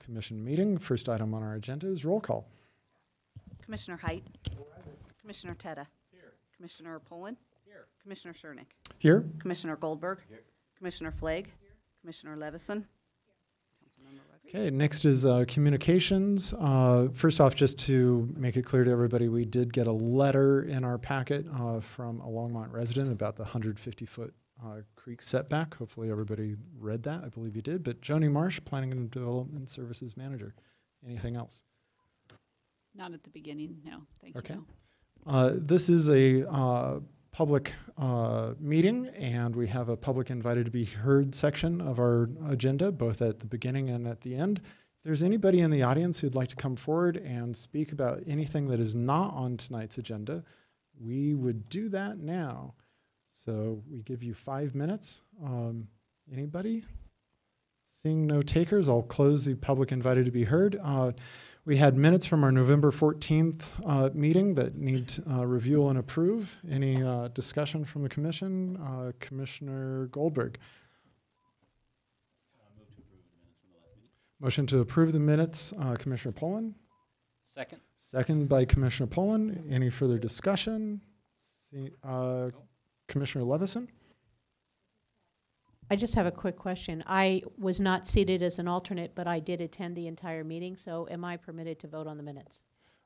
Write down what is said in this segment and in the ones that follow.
Commission meeting. First item on our agenda is roll call. Commissioner Height. Commissioner Teta. Here. Commissioner Poland. Here. Commissioner Schernick. Here. Commissioner Goldberg. Here. Commissioner Flagg. Here. Commissioner Levison. Okay, next is communications. First off, just to make it clear to everybody, we did get a letter in our packet from a Longmont resident about the 150-foot creek setback. Hopefully everybody read that. I believe you did. But Joni Marsh, Planning and Development Services Manager. Anything else? Not at the beginning, no. Thank you. Okay. This is a public meeting, and we have a public invited to be heard section of our agenda, both at the beginning and at the end. If there's anybody in the audience who'd like to come forward and speak about anything that is not on tonight's agenda, we would do that now. So we give you 5 minutes. Anybody? Seeing no takers, I'll close the public invited to be heard. We had minutes from our November 14th meeting that need review and approve. Any discussion from the commission? Commissioner Goldberg. Motion to approve the minutes, Commissioner Poland. Second. Second by Commissioner Poland. Any further discussion? Commissioner Levison. I just have a quick question. I was not seated as an alternate, but I did attend the entire meeting, so am I permitted to vote on the minutes?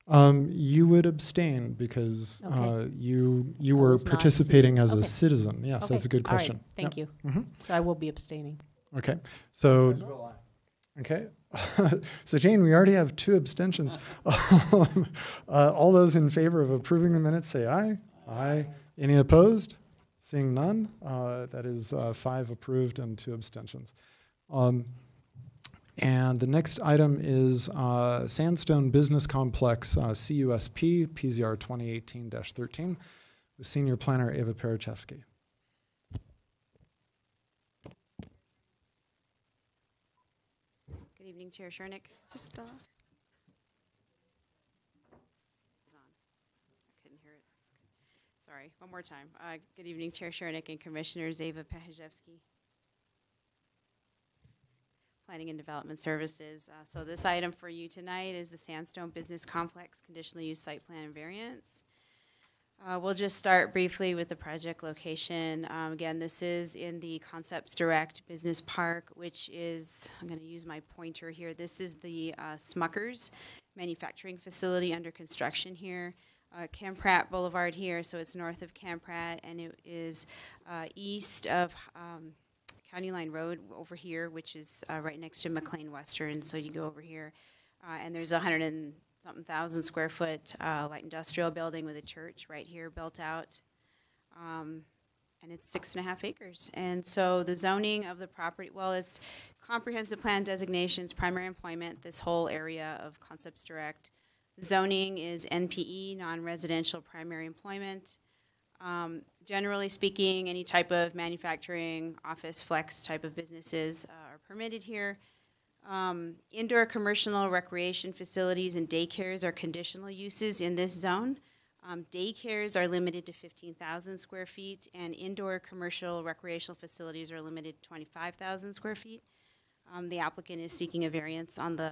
You would abstain because Okay. you were participating as a citizen. Yes, Okay. that's a good All right. question. Thank you. Mm-hmm. So I will be abstaining. Okay, so okay, so Jane, we already have 2 abstentions. All those in favor of approving the minutes, say aye. Aye. Any opposed? Seeing none, that is 5 approved and 2 abstentions. And the next item is Sandstone Business Complex, CUSP, PZR 2018-13, with Senior Planner Eva Parachevsky. Good evening, Chair Schernick. Is this still on? It's on. I couldn't hear it. Sorry, one more time. Good evening, Chair Schernick and Commissioners Eva Pahajewski. Planning and Development Services. So this item for you tonight is the Sandstone Business Complex Conditional Use Site Plan and Variance. We'll just start briefly with the project location. Again, this is in the Concepts Direct Business Park, which is, I'm going to use my pointer here. This is the Smucker's manufacturing facility under construction here. Camp Pratt Boulevard here, so it's north of Camp Pratt, and it is east of County Line Road over here, which is right next to McLean Western. So you go over here, and there's 100-something thousand square foot light industrial building with a church right here built out, and it's 6.5 acres. And so the zoning of the property, well, it's comprehensive plan designations, primary employment, this whole area of Concepts Direct. Zoning is NPE, non-residential primary employment. Generally speaking, any type of manufacturing, office, flex type of businesses are permitted here. Indoor commercial recreation facilities and daycares are conditional uses in this zone. Daycares are limited to 15,000 square feet, and indoor commercial recreational facilities are limited to 25,000 square feet. The applicant is seeking a variance on the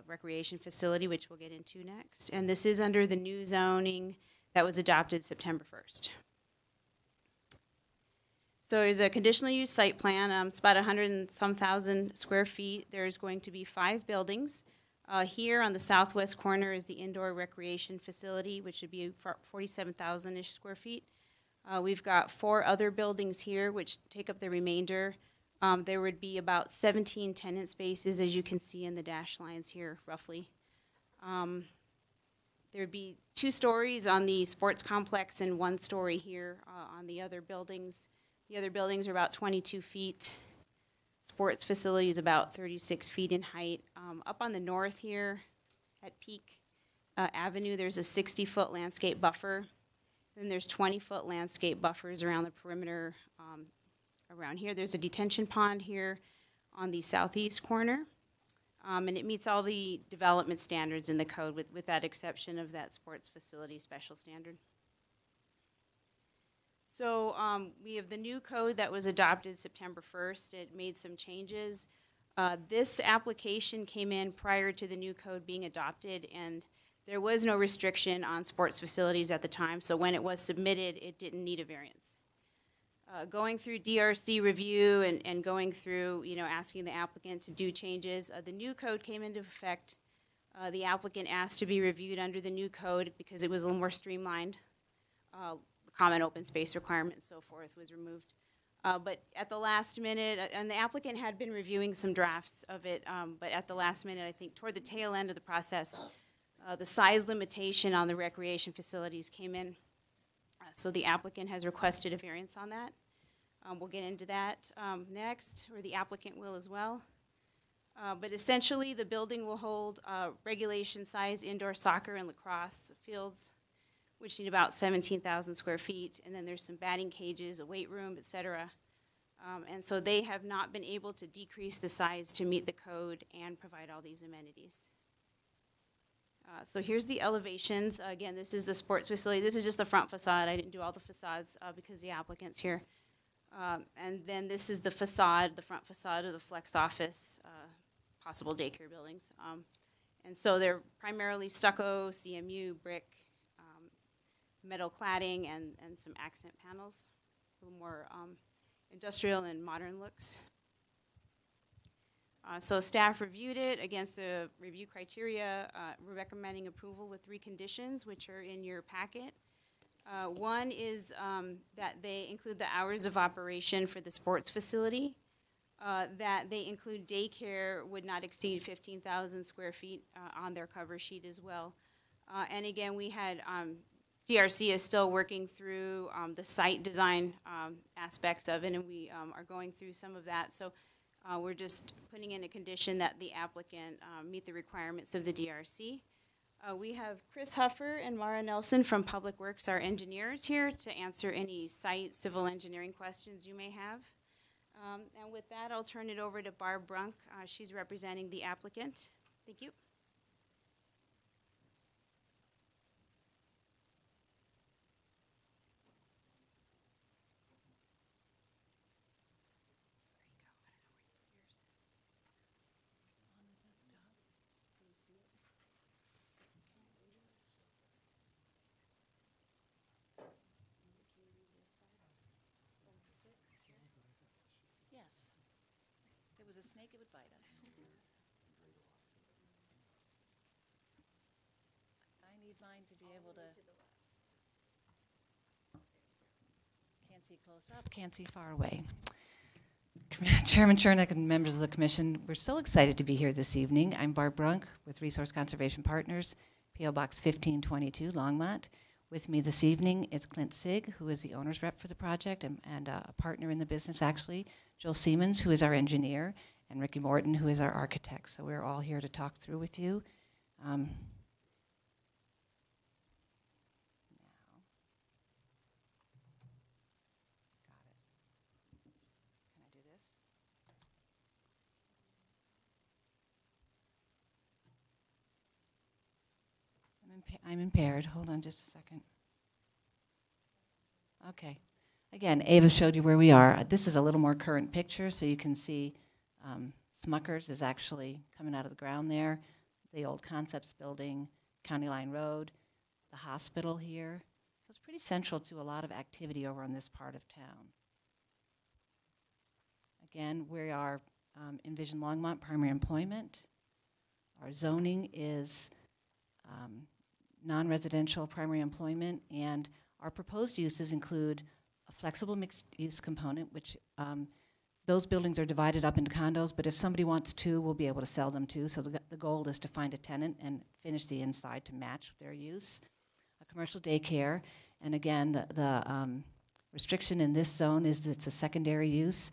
recreation facility, which we'll get into next. And this is under the new zoning that was adopted September 1st. So there's a conditional use site plan. It's about 100-some thousand square feet. There's going to be 5 buildings. Here on the southwest corner is the indoor recreation facility, which would be 47,000-ish square feet. We've got 4 other buildings here, which take up the remainder. There would be about 17 tenant spaces, as you can see in the dashed lines here, roughly. There would be 2 stories on the sports complex and 1 story here on the other buildings. The other buildings are about 22 feet. Sports facility is about 36 feet in height. Up on the north here at Peak Avenue, there's a 60-foot landscape buffer. Then there's 20-foot landscape buffers around the perimeter. Around here, there's a detention pond here on the southeast corner. And it meets all the development standards in the code with that exception of that sports facility special standard. So we have the new code that was adopted September 1st. It made some changes. This application came in prior to the new code being adopted, and there was no restriction on sports facilities at the time, so when it was submitted, it didn't need a variance. Going through DRC review and going through, asking the applicant to do changes, the new code came into effect. The applicant asked to be reviewed under the new code because it was a little more streamlined. Common open space requirement and so forth was removed. But at the last minute, and the applicant had been reviewing some drafts of it, but at the last minute, I think toward the tail end of the process, the size limitation on the recreation facilities came in. So the applicant has requested a variance on that. We'll get into that next, or the applicant will as well. But essentially, the building will hold regulation size indoor soccer and lacrosse fields, which need about 17,000 square feet. And then there's some batting cages, a weight room, et cetera. And so they have not been able to decrease the size to meet the code and provide all these amenities. So here's the elevations. Again, this is the sports facility. This is just the front facade. I didn't do all the facades because the applicant's here. And then this is the facade, the front facade of the flex office, possible daycare buildings. And so they're primarily stucco, CMU, brick, metal cladding, and some accent panels, a little more industrial and modern looks. So staff reviewed it against the review criteria. We're recommending approval with 3 conditions, which are in your packet. One is that they include the hours of operation for the sports facility, that they include daycare would not exceed 15,000 square feet on their cover sheet as well. And again, we had DRC is still working through the site design aspects of it, and we are going through some of that. So we're just putting in a condition that the applicant meet the requirements of the DRC. We have Chris Huffer and Mara Nelson from Public Works, our engineers, here to answer any site civil engineering questions you may have. And with that, I'll turn it over to Barb Brunk. She's representing the applicant. Thank you. Yes. If it was a snake, it would bite us. I need mine to be able to. Can't see close up, can't see far away. Chairman Chernick and members of the commission, we're so excited to be here this evening. I'm Barb Brunk with Resource Conservation Partners, P.O. Box 1522, Longmont. With me this evening is Clint Sigg, who is the owner's rep for the project and a partner in the business, actually. Joel Siemens, who is our engineer, and Ricky Morton, who is our architect. So we're all here to talk through with you. Now. Got it. Can I do this? I'm impaired. Hold on just a second. Okay. Again, Ava showed you where we are. This is a little more current picture, so you can see Smucker's is actually coming out of the ground there, the old Concepts building, County Line Road, the hospital here. So it's pretty central to a lot of activity over on this part of town. Again, we are Envision Longmont primary employment. Our zoning is non-residential primary employment, and our proposed uses include a flexible mixed-use component, which those buildings are divided up into condos, but if somebody wants 2, we'll be able to sell them 2. So the goal is to find a tenant and finish the inside to match their use. A commercial daycare, and again, the restriction in this zone is that it's a secondary use,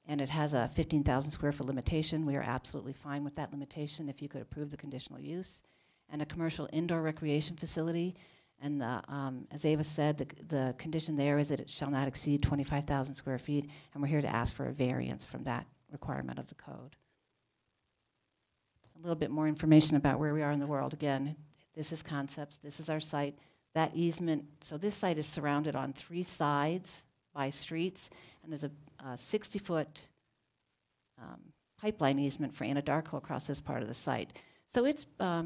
and it has a 15,000 square foot limitation. We are absolutely fine with that limitation if you could approve the conditional use. And a commercial indoor recreation facility. And as Ava said, the condition there is that it shall not exceed 25,000 square feet, and we're here to ask for a variance from that requirement of the code. A little bit more information about where we are in the world. Again, this is Concepts, this is our site. That easement, so this site is surrounded on 3 sides by streets, and there's a 60-foot pipeline easement for Anadarko across this part of the site. So it's a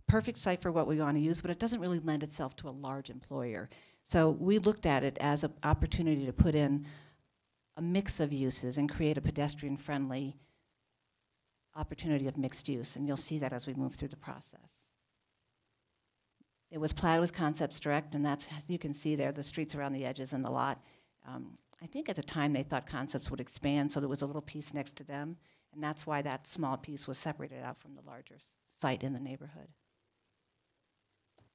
perfect site for what we want to use, but it doesn't really lend itself to a large employer. So we looked at it as an opportunity to put in a mix of uses and create a pedestrian-friendly opportunity of mixed use, and you'll see that as we move through the process. It was platted with Concepts Direct, and that's, as you can see there, the streets around the edges and the lot. I think at the time they thought Concepts would expand, so there was a little piece next to them, and that's why that small piece was separated out from the larger site in the neighborhood.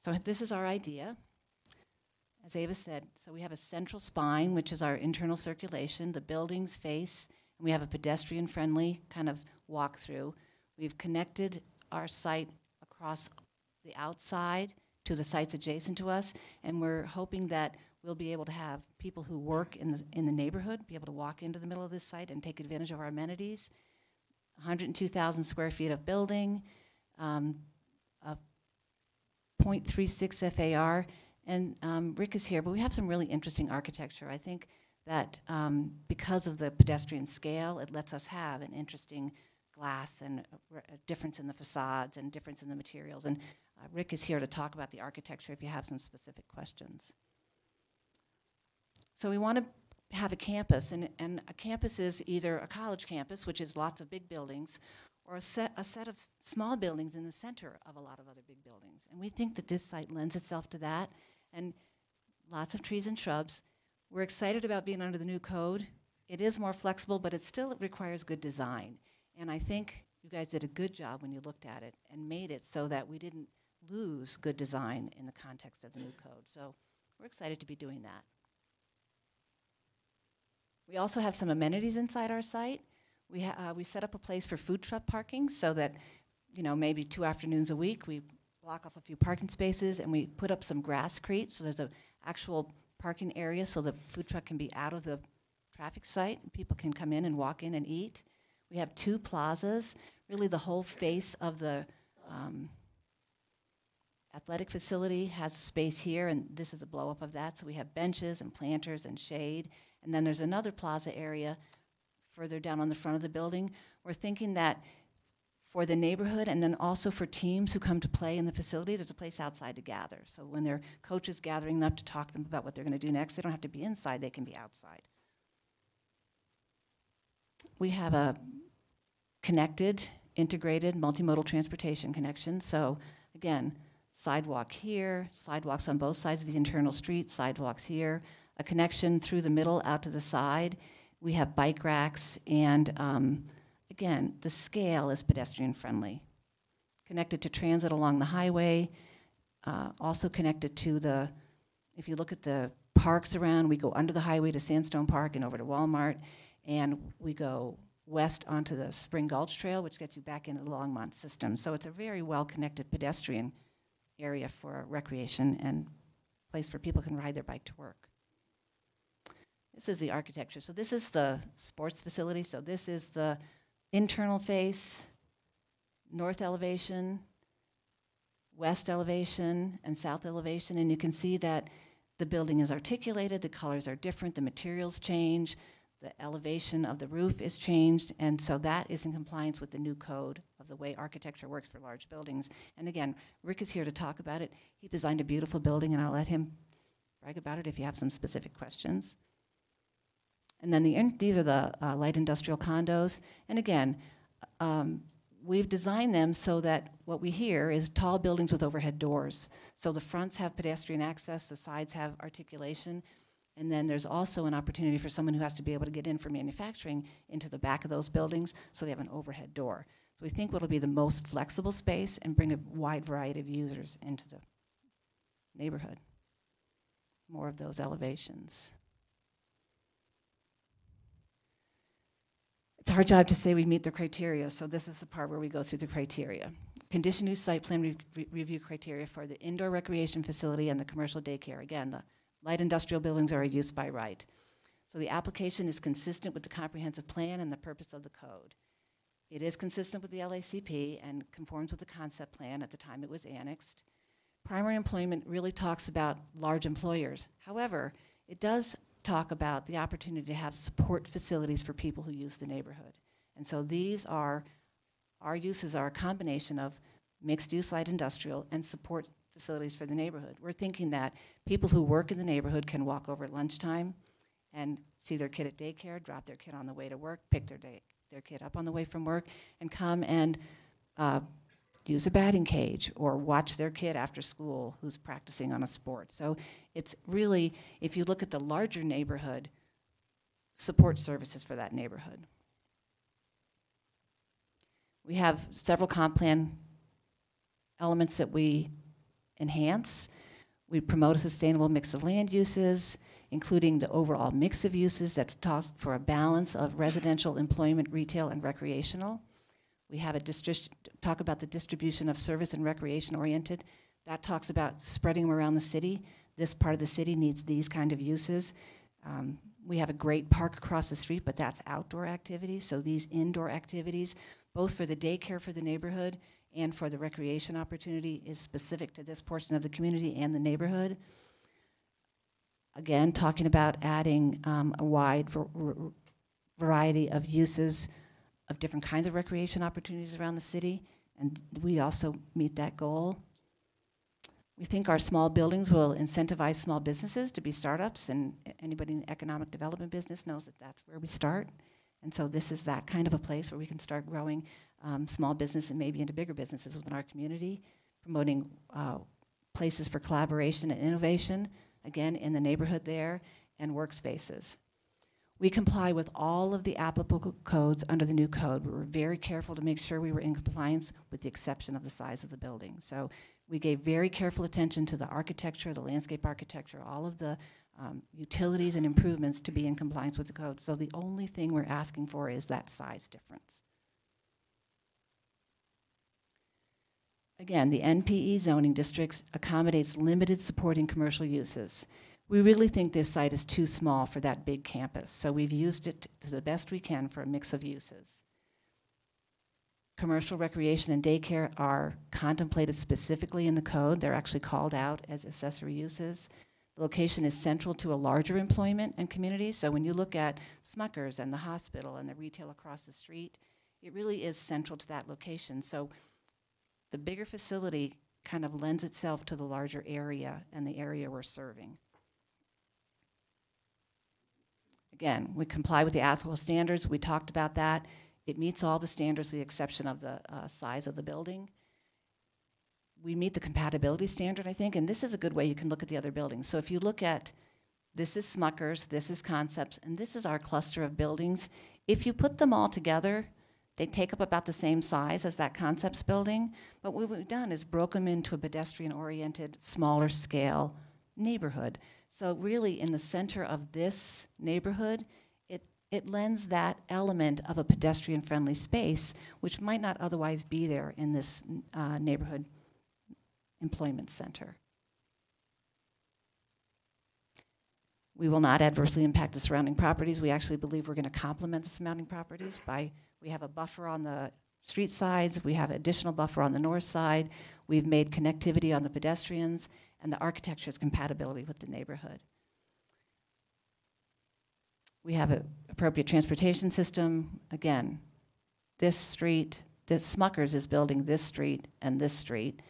So this is our idea. As Ava said, so we have a central spine, which is our internal circulation, the buildings face, and we have a pedestrian-friendly kind of walk-through. We've connected our site across the outside to the sites adjacent to us, and we're hoping that we'll be able to have people who work in the neighborhood be able to walk into the middle of this site and take advantage of our amenities. 102,000 square feet of building, a 0.36 FAR, and Rick is here, but we have some really interesting architecture. I think that because of the pedestrian scale, it lets us have an interesting glass and a difference in the facades and difference in the materials. And Rick is here to talk about the architecture if you have some specific questions. So we want to have a campus, and a campus is either a college campus, which is lots of big buildings, or a set of small buildings in the center of a lot of other big buildings. And we think that this site lends itself to that, and lots of trees and shrubs. We're excited about being under the new code. It is more flexible, but it still requires good design. And I think you guys did a good job when you looked at it and made it so that we didn't lose good design in the context of the new code. So we're excited to be doing that. We also have some amenities inside our site. We set up a place for food truck parking so that, you know, maybe 2 afternoons a week we block off a few parking spaces and we put up some grasscrete so there's an actual parking area so the food truck can be out of the traffic site and people can come in and walk in and eat. We have 2 plazas, really the whole face of the athletic facility has space here, and this is a blow up of that. So we have benches and planters and shade. And then there's another plaza area further down on the front of the building. We're thinking that for the neighborhood and then also for teams who come to play in the facility, there's a place outside to gather. So when their coach is gathering them up to talk to them about what they're going to do next, they don't have to be inside, they can be outside. We have a connected, integrated, multimodal transportation connection. So again, sidewalk here, sidewalks on both sides of the internal street, sidewalks here, a connection through the middle out to the side. We have bike racks, and again, the scale is pedestrian friendly. Connected to transit along the highway, also connected to the, if you look at the parks around, we go under the highway to Sandstone Park and over to Walmart, and we go west onto the Spring Gulch Trail, which gets you back into the Longmont system. So it's a very well-connected pedestrian area for recreation and place where people can ride their bike to work. This is the architecture. So this is the sports facility. So this is the internal face, north elevation, west elevation, and south elevation. And you can see that the building is articulated, the colors are different, the materials change, the elevation of the roof is changed, and so that is in compliance with the new code of the way architecture works for large buildings. And again, Rick is here to talk about it. He designed a beautiful building, and I'll let him brag about it if you have some specific questions. And then these are the light industrial condos. And again, we've designed them so that what we hear is tall buildings with overhead doors. So the fronts have pedestrian access, the sides have articulation, and then there's also an opportunity for someone who has to be able to get in for manufacturing into the back of those buildings, so they have an overhead door. So we think what'll be the most flexible space and bring a wide variety of users into the neighborhood. More of those elevations. It's our job to say we meet the criteria, so this is the part where we go through the criteria. Condition use site plan review criteria for the indoor recreation facility and the commercial daycare. Again, the light industrial buildings are a use by right. So the application is consistent with the comprehensive plan and the purpose of the code. It is consistent with the LACP and conforms with the concept plan at the time it was annexed. Primary employment really talks about large employers. However, it does talk about the opportunity to have support facilities for people who use the neighborhood. And so our uses are a combination of mixed-use light industrial and support facilities for the neighborhood. We're thinking that people who work in the neighborhood can walk over at lunchtime and see their kid at daycare, drop their kid on the way to work, pick their kid up on the way from work, and come and use a batting cage or watch their kid after school who's practicing on a sport. So it's really, if you look at the larger neighborhood, support services for that neighborhood. We have several comp plan elements that we enhance. We promote a sustainable mix of land uses, including the overall mix of uses that's tossed for a balance of residential, employment, retail, and recreational. We have talk about the distribution of service and recreation oriented. That talks about spreading them around the city. This part of the city needs these kind of uses. We have a great park across the street, but that's outdoor activities. So these indoor activities, both for the daycare for the neighborhood and for the recreation opportunity, is specific to this portion of the community and the neighborhood. Again, talking about adding a wide variety of uses of different kinds of recreation opportunities around the city, and we also meet that goal. We think our small buildings will incentivize small businesses to be startups, and anybody in the economic development business knows that that's where we start. And so this is that kind of a place where we can start growing small business and maybe into bigger businesses within our community, promoting places for collaboration and innovation, again, in the neighborhood there, and workspaces. We comply with all of the applicable codes under the new code. We were very careful to make sure we were in compliance with the exception of the size of the building. So we gave very careful attention to the architecture, the landscape architecture, all of the utilities and improvements to be in compliance with the code. So the only thing we're asking for is that size difference. Again, the NPE zoning districts accommodates limited supporting commercial uses. We really think this site is too small for that big campus, so we've used it to the best we can for a mix of uses. Commercial recreation and daycare are contemplated specifically in the code. They're actually called out as accessory uses. The location is central to a larger employment and community, so when you look at Smucker's and the hospital and the retail across the street, it really is central to that location. So the bigger facility kind of lends itself to the larger area and the area we're serving. Again, we comply with the applicable standards. We talked about that. It meets all the standards with the exception of the size of the building. We meet the compatibility standard, I think, and this is a good way you can look at the other buildings. So if you look at, this is Smucker's, this is Concepts, and this is our cluster of buildings. If you put them all together, they take up about the same size as that Concepts building, but what we've done is broke them into a pedestrian-oriented, smaller scale neighborhood. So really in the center of this neighborhood, it lends that element of a pedestrian-friendly space, which might not otherwise be there in this neighborhood employment center. We will not adversely impact the surrounding properties. We actually believe we're going to complement the surrounding properties by, we have a buffer on the street sides, we have additional buffer on the north side, we've made connectivity on the pedestrians, and the architecture is compatibility with the neighborhood. We have an appropriate transportation system. Again, this street, this Smucker's is building this street and this street.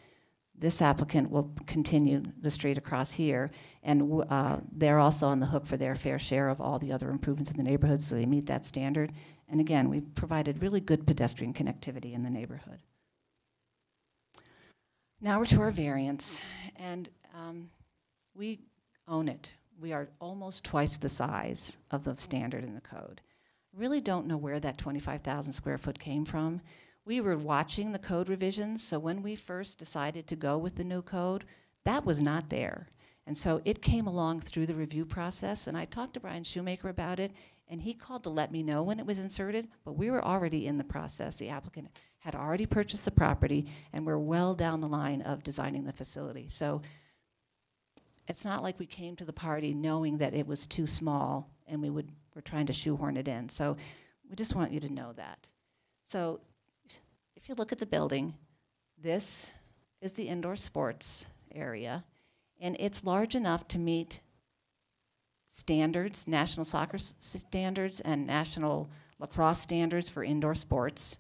This applicant will continue the street across here, and they're also on the hook for their fair share of all the other improvements in the neighborhood, so they meet that standard. And again, we've provided really good pedestrian connectivity in the neighborhood. Now we're to our variance, and we own it. We are almost twice the size of the standard in the code. Really don't know where that 25,000 square foot came from. We were watching the code revisions, so when we first decided to go with the new code, that was not there. And so it came along through the review process, and I talked to Brian Shoemaker about it, and he called to let me know when it was inserted, but we were already in the process. The applicant had already purchased the property, and we're well down the line of designing the facility. So it's not like we came to the party knowing that it was too small and we're trying to shoehorn it in. So we just want you to know that. So if you look at the building, this is the indoor sports area, and it's large enough to meet standards, national soccer standards and national lacrosse standards for indoor sports.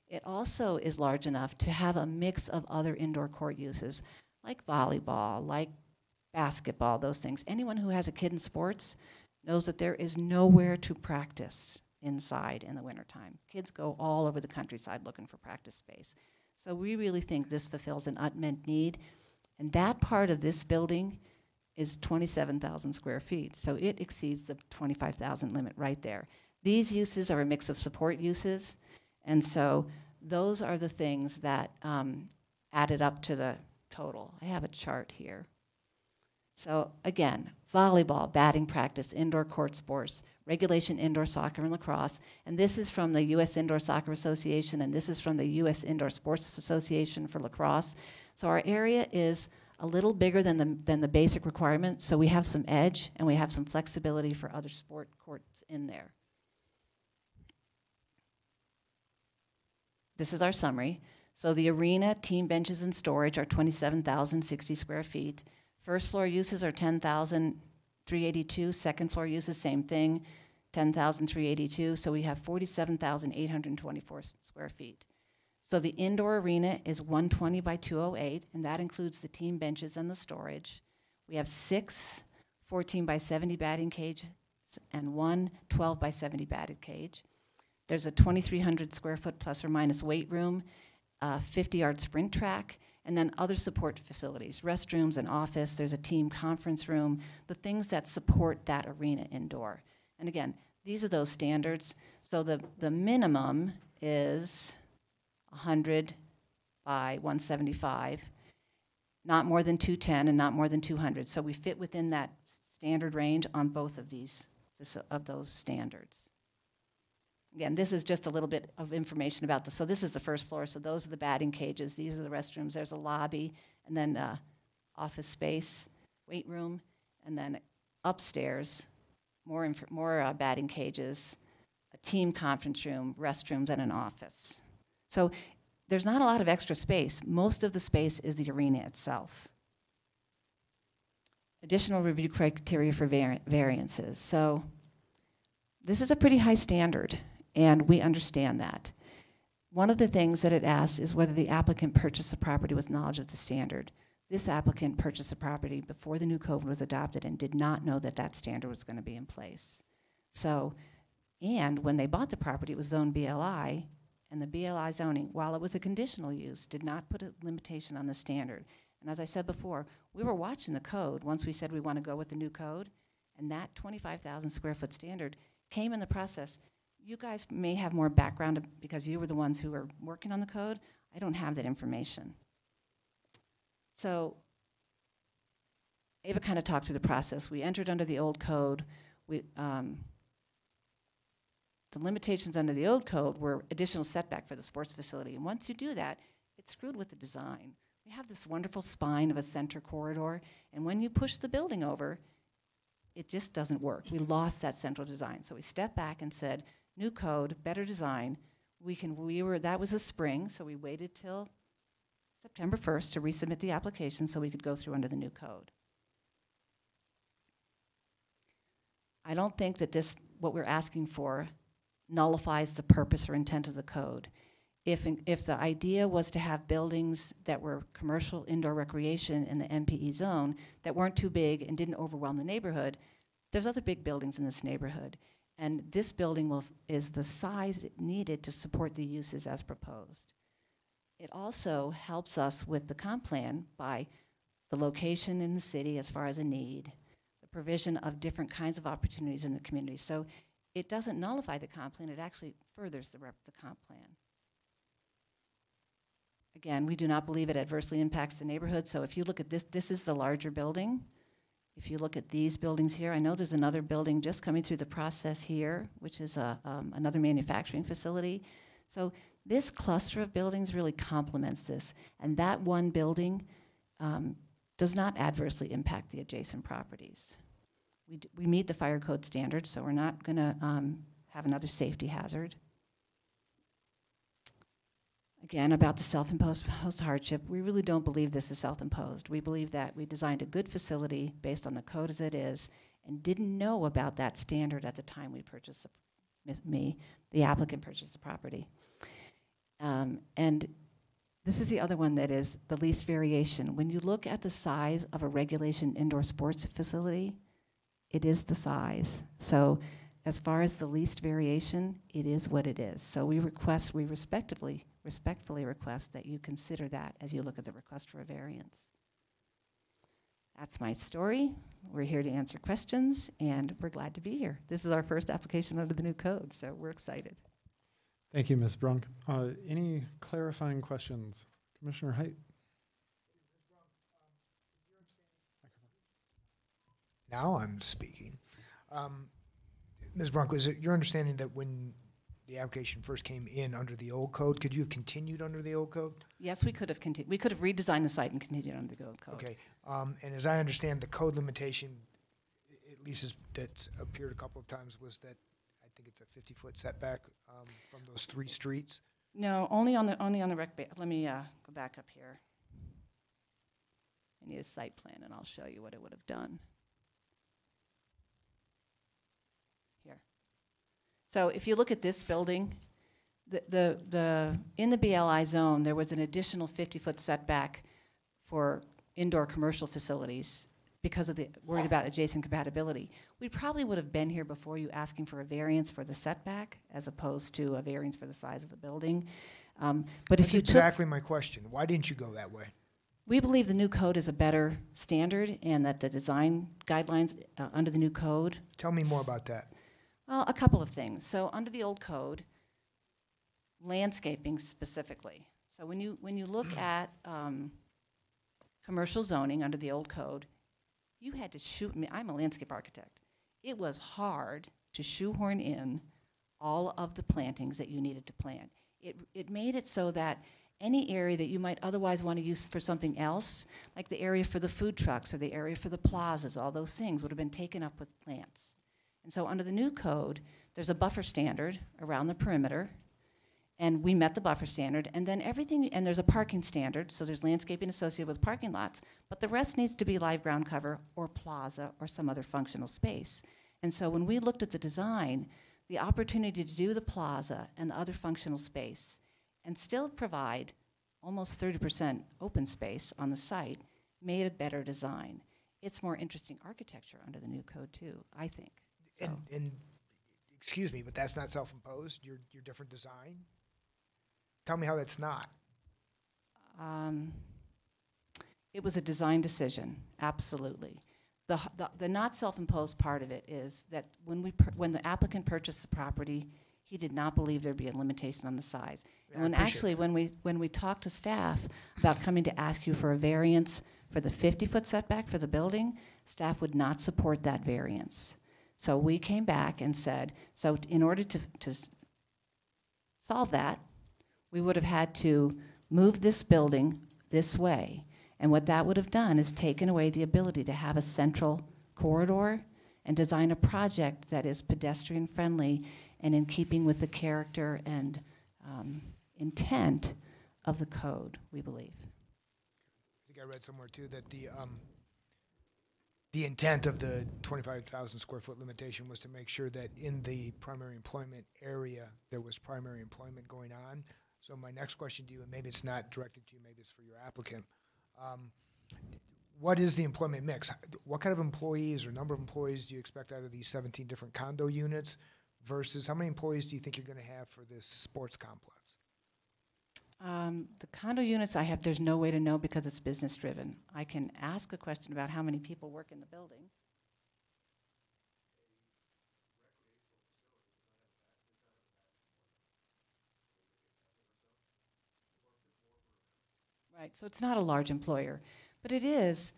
It also is large enough to have a mix of other indoor court uses, like volleyball, like basketball, those things. Anyone who has a kid in sports knows that there is nowhere to practice inside in the wintertime. Kids go all over the countryside looking for practice space. So we really think this fulfills an unmet need. And that part of this building is 27,000 square feet. So it exceeds the 25,000 limit right there. These uses are a mix of support uses. And so those are the things that added up to the total. I have a chart here. So again, volleyball, batting practice, indoor court sports, regulation indoor soccer and lacrosse, and this is from the U.S. Indoor Soccer Association, and this is from the U.S. Indoor Sports Association for lacrosse. So our area is a little bigger than the basic requirement, so we have some edge and we have some flexibility for other sport courts in there. This is our summary. So the arena, team benches, and storage are 27,060 square feet. First floor uses are 10,382. Second floor uses, same thing, 10,382. So we have 47,824 square feet. So the indoor arena is 120 by 208, and that includes the team benches and the storage. We have 6 14 by 70 batting cages and 1 12 by 70 batting cage. There's a 2,300 square foot plus or minus weight room, 50-yard sprint track, and then other support facilities, restrooms, an office. There's a team conference room, the things that support that arena indoor. And again, these are those standards. So the minimum is 100 by 175, not more than 210 and not more than 200. So we fit within that standard range on both of these, of those standards. Again, this is just a little bit of information about this. So this is the first floor, so those are the batting cages, these are the restrooms, there's a lobby, and then office space, weight room, and then upstairs, more batting cages, a team conference room, restrooms, and an office. So there's not a lot of extra space. Most of the space is the arena itself. Additional review criteria for variances. So this is a pretty high standard, and we understand that. One of the things that it asks is whether the applicant purchased the property with knowledge of the standard. This applicant purchased the property before the new code was adopted and did not know that that standard was going to be in place. So, and when they bought the property, it was zoned BLI, and the BLI zoning, while it was a conditional use, did not put a limitation on the standard. And as I said before, we were watching the code once we said we want to go with the new code, and that 25,000 square foot standard came in the process. You guys may have more background because you were the ones who were working on the code. I don't have that information. So Ava kind of talked through the process. We entered under the old code. The limitations under the old code were additional setback for the sports facility. And once you do that, it's screwed with the design. We have this wonderful spine of a center corridor, and when you push the building over, it just doesn't work. We lost that central design. So we stepped back and said, new code, better design. That was a spring, so we waited till September 1st to resubmit the application so we could go through under the new code. I don't think that what we're asking for nullifies the purpose or intent of the code. If the idea was to have buildings that were commercial indoor recreation in the MPE zone that weren't too big and didn't overwhelm the neighborhood, there's other big buildings in this neighborhood. And this building is the size needed to support the uses as proposed. It also helps us with the comp plan by the location in the city as far as a need, the provision of different kinds of opportunities in the community. So it doesn't nullify the comp plan, it actually furthers the comp plan. Again, we do not believe it adversely impacts the neighborhood. So if you look at this is the larger building. If you look at these buildings here, I know there's another building just coming through the process here, which is another manufacturing facility. So this cluster of buildings really complements this. And that one building does not adversely impact the adjacent properties. We meet the fire code standards, so we're not going to have another safety hazard. Again, about the self-imposed hardship, we really don't believe this is self-imposed. We believe that we designed a good facility based on the code as it is and didn't know about that standard at the time we purchased me, the applicant purchased the property. And this is the other one that is the least variation. When you look at the size of a regulation indoor sports facility, it is the size. So as far as the least variation, it is what it is. So we respectfully request that you consider that as you look at the request for a variance. That's my story. We're here to answer questions, and we're glad to be here. This is our first application under the new code, so we're excited. Thank you, Ms. Brunk. Any clarifying questions? Commissioner Height? Now I'm speaking. Ms. Brunk, is it your understanding that when the application first came in under the old code, could you have continued under the old code? Yes, we could have continued. We could have redesigned the site and continued under the old code. Okay. And as I understand, the code limitation, at least that appeared a couple of times, was that I think it's a 50-foot setback from those 3 streets. No, only on the rec. Let me go back up here. I need a site plan, and I'll show you what it would have done. Here. So if you look at this building, in the BLI zone, there was an additional 50-foot setback for indoor commercial facilities because of the worried about adjacent compatibility. We probably would have been here before you asking for a variance for the setback as opposed to a variance for the size of the building. But if you took, exactly my question. Why didn't you go that way? we believe the new code is a better standard and that the design guidelines under the new code. Tell me more about that. Well, a couple of things. So under the old code, landscaping specifically. So when you look at commercial zoning under the old code, you had to shoot me. I'm a landscape architect. It was hard to shoehorn in all of the plantings that you needed to plant. It made it so that any area that you might otherwise want to use for something else, like the area for the food trucks or the area for the plazas, all those things would have been taken up with plants. And so under the new code, there's a buffer standard around the perimeter, and we met the buffer standard, and then everything, and there's a parking standard, so there's landscaping associated with parking lots, but the rest needs to be live ground cover or plaza or some other functional space. And so when we looked at the design, the opportunity to do the plaza and the other functional space and still provide almost 30% open space on the site made a better design. It's more interesting architecture under the new code too, I think. So. And excuse me, but that's not self-imposed, your different design? Tell me how that's not. It was a design decision, absolutely. The not self-imposed part of it is that when the applicant purchased the property, he did not believe there'd be a limitation on the size. Yeah, And when we talked to staff about coming to ask you for a variance for the 50-foot setback for the building, staff would not support that variance. So we came back and said, so in order to solve that, we would have had to move this building this way. And what that would have done is taken away the ability to have a central corridor and design a project that is pedestrian friendly and in keeping with the character and intent of the code, we believe. I think I read somewhere too that the intent of the 25,000 square foot limitation was to make sure that in the primary employment area, there was primary employment going on. So my next question to you, and maybe it's not directed to you, maybe it's for your applicant, what is the employment mix? What kind of employees or number of employees do you expect out of these 17 different condo units versus how many employees do you think you're going to have for this sports complex? The condo units I have, there's no way to know because it's business driven. I can ask a question about how many people work in the building. Right, so it's not a large employer, but it is,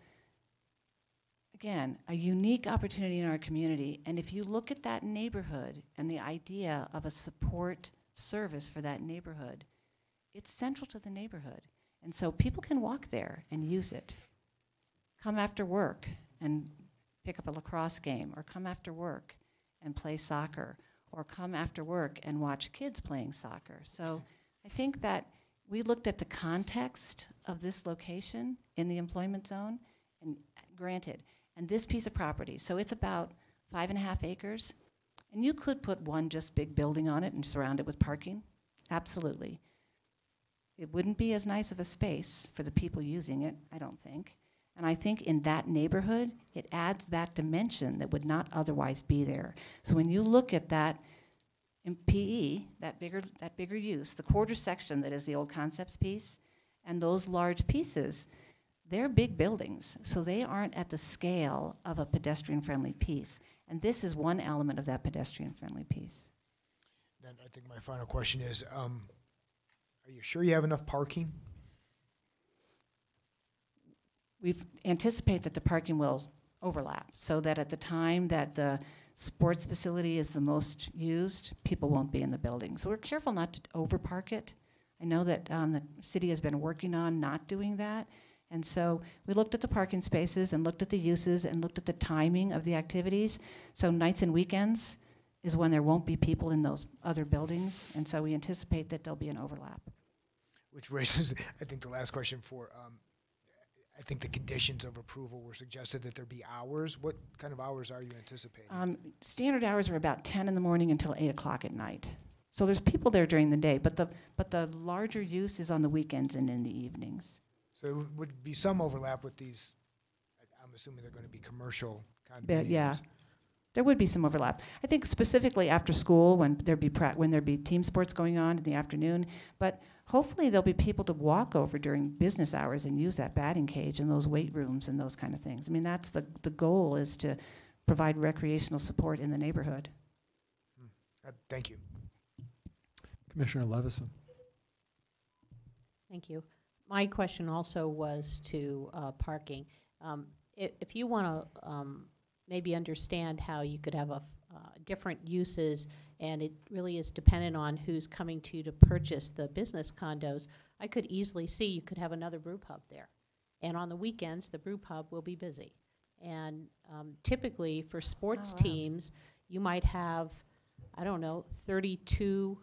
again, a unique opportunity in our community. And if you look at that neighborhood and the idea of a support service for that neighborhood, it's central to the neighborhood. And so people can walk there and use it. Come after work and pick up a lacrosse game, or come after work and play soccer, or come after work and watch kids playing soccer. So I think that we looked at the context of this location in the employment zone, and granted, and this piece of property, so it's about 5.5 acres, And you could put one just big building on it and surround it with parking, absolutely. It wouldn't be as nice of a space for the people using it, I don't think. And I think in that neighborhood, it adds that dimension that would not otherwise be there. So when you look at that in PE, that bigger use, the quarter section that is the old concepts piece, and those large pieces, they're big buildings, so they aren't at the scale of a pedestrian-friendly piece. And this is one element of that pedestrian-friendly piece. Then I think my final question is, are you sure you have enough parking? We anticipate that the parking will overlap, so that at the time that the sports facility is the most used, people won't be in the building. So we're careful not to overpark it. I know that the city has been working on not doing that. And so we looked at the parking spaces and looked at the uses and looked at the timing of the activities. So nights and weekends is when there won't be people in those other buildings. And so we anticipate that there'll be an overlap. Which raises, I think, the last question for, I think the conditions of approval were suggested that there be hours. What kind of hours are you anticipating? Standard hours are about 10 in the morning until 8 o'clock at night. So there's people there during the day, but the larger use is on the weekends and in the evenings. So there would be some overlap with these, I'm assuming they're going to be commercial But condominiums. yeah, there would be some overlap. I think specifically after school when there'd be team sports going on in the afternoon, but hopefully there'll be people to walk over during business hours and use that batting cage and those weight rooms and those kind of things. I mean, that's the goal, is to provide recreational support in the neighborhood. Thank you. Commissioner Levison. Thank you. My question also was to parking. If you want to maybe understand how you could have different uses, and it really is dependent on who's coming to purchase the business condos, I could easily see you could have another brew pub there. And on the weekends, the brew pub will be busy. And typically for sports teams, you might have, I don't know, 32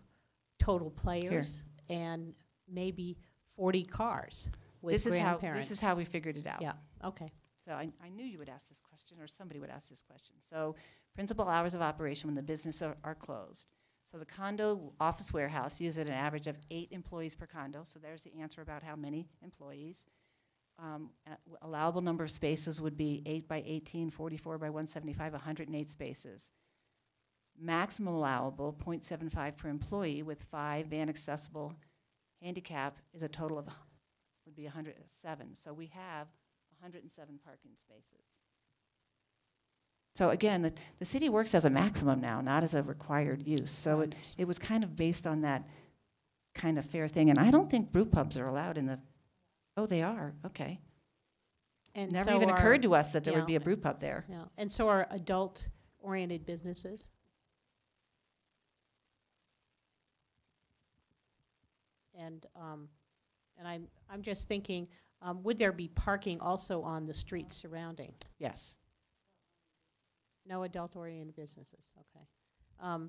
total players and maybe 40 cars with grandparents. This is how we figured it out. Yeah, okay. So I knew you would ask this question, or somebody would ask this question. So principal hours of operation when the business are closed. So the condo office warehouse uses an average of 8 employees per condo. So there's the answer about how many employees. Allowable number of spaces would be 8 by 18, 44 by 175, 108 spaces. Maximum allowable, 0.75 per employee with 5 van accessible handicap is a total of, would be 107. So we have 107 parking spaces. So again, the city works as a maximum now, not as a required use. So it was kind of based on that kind of fair thing. And I don't think brew pubs are allowed in the, oh, they are, okay. And Never so even are- occurred to us that there yeah. would be a brew pub there. Yeah, and so are adult-oriented businesses? And I'm just thinking, would there be parking also on the streets surrounding? Yes. No adult-oriented businesses, okay.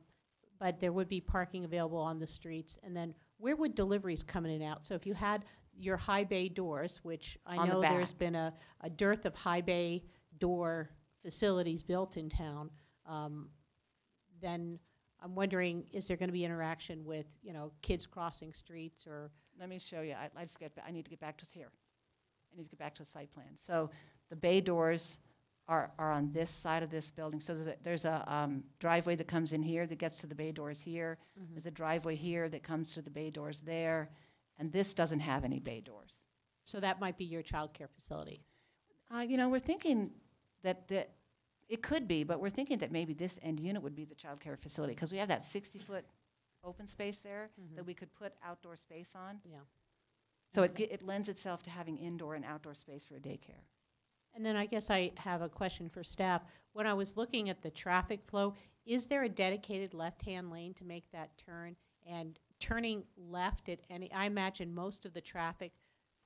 But there would be parking available on the streets, and then where would deliveries come in and out? So if you had your high bay doors, which I On the know there's back. been a dearth of high bay door facilities built in town, then I'm wondering, is there going to be interaction with, kids crossing streets or? Let me show you. I need to get back to here. I need to get back to the site plan. So the bay doors are on this side of this building. So there's a driveway that comes in here that gets to the bay doors here. Mm-hmm. There's a driveway here that comes to the bay doors there. And this doesn't have any bay doors. So that might be your childcare facility. We're thinking that it could be, but we're thinking that maybe this end unit would be the child care facility, because we have that 60-foot open space there that we could put outdoor space on. Yeah. So it lends itself to having indoor and outdoor space for a daycare. And then I guess I have a question for staff. When I was looking at the traffic flow, is there a dedicated left-hand lane to make that turn? And turning left at I imagine most of the traffic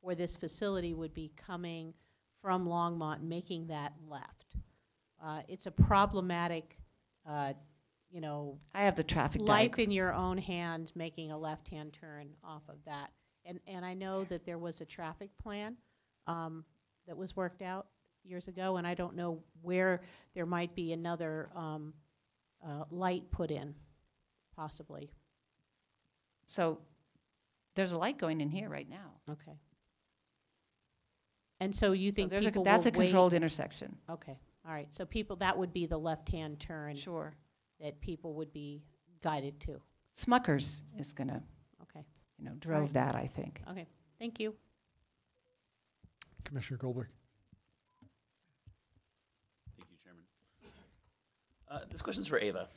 for this facility would be coming from Longmont, making that left. It's a problematic, I have the traffic life diagram. in your own hands, making a left-hand turn off of that. And I know that there was a traffic plan that was worked out years ago, and I don't know where there might be another light put in, possibly. So there's a light going in here right now. Okay. And so you So think there's people that's a will wait? controlled intersection. Okay, all right. So people, that would be the left-hand turn Sure. that people would be guided to. Smuckers is going to, Okay, drove Right. that, I think. okay. Thank you. Commissioner Goldberg. Thank you, Chairman. This question's for Ava.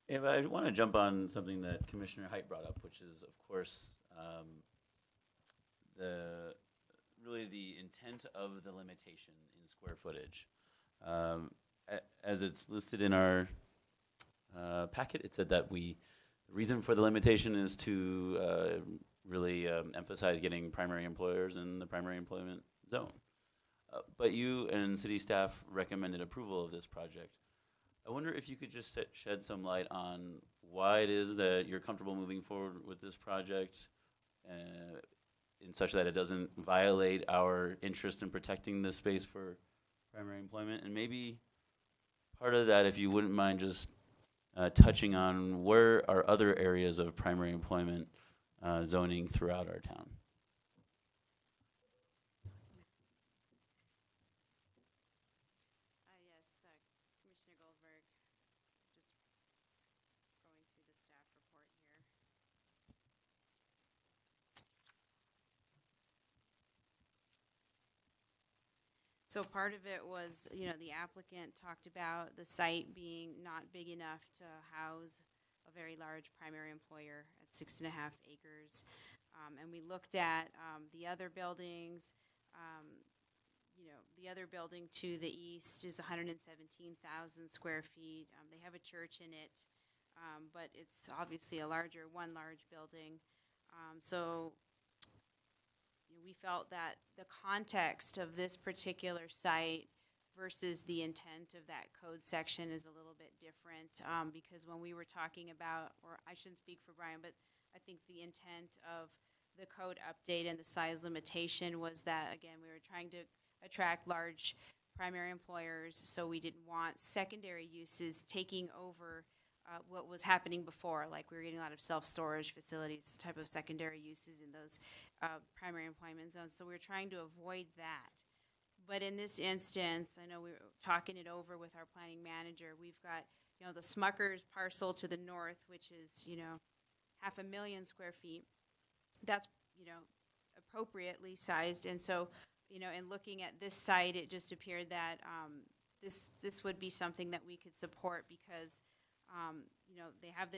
Ava, I want to jump on something that Commissioner Height brought up, which is, of course, really the intent of the limitation in square footage. As it's listed in our packet, it said that the reason for the limitation is to really emphasize getting primary employers in the primary employment zone. But you and city staff recommended approval of this project. I wonder if you could just shed some light on why it is that you're comfortable moving forward with this project in such that it doesn't violate our interest in protecting this space for primary employment. And maybe part of that, if you wouldn't mind just touching on where are other areas of primary employment zoning throughout our town. Yes, Commissioner Goldberg, just going through the staff report here. So part of it was, the applicant talked about the site being not big enough to house a very large primary employer at 6.5 acres. And we looked at the other buildings. The other building to the east is 117,000 square feet. They have a church in it, but it's obviously one large building. So we felt that the context of this particular site versus the intent of that code section is a little bit different, because when we were talking about, or I shouldn't speak for Brian, but I think the intent of the code update and the size limitation was that, again, we were trying to attract large primary employers, so we didn't want secondary uses taking over what was happening before, like we were getting a lot of self-storage facilities, type of secondary uses in those primary employment zones. So we were trying to avoid that. But in this instance, I know we were talking it over with our planning manager. We've got, the Smuckers parcel to the north, which is, 500,000 square feet. That's, appropriately sized. And so, in looking at this site, it just appeared that this would be something that we could support because, they have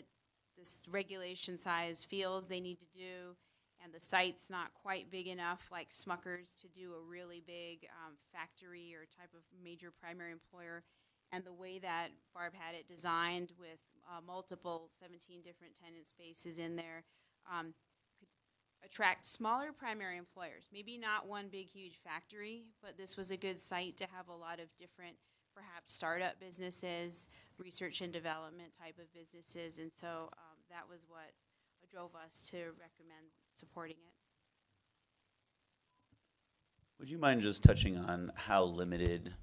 this regulation size fields they need to do, and the site's not quite big enough like Smuckers to do a really big factory or type of major primary employer. And the way that Barb had it designed with multiple 17 different tenant spaces in there could attract smaller primary employers. Maybe not one big, huge factory, but this was a good site to have a lot of different, perhaps startup businesses, research and development type of businesses. And so that was what drove us to recommend supporting it. Would you mind just touching on how limited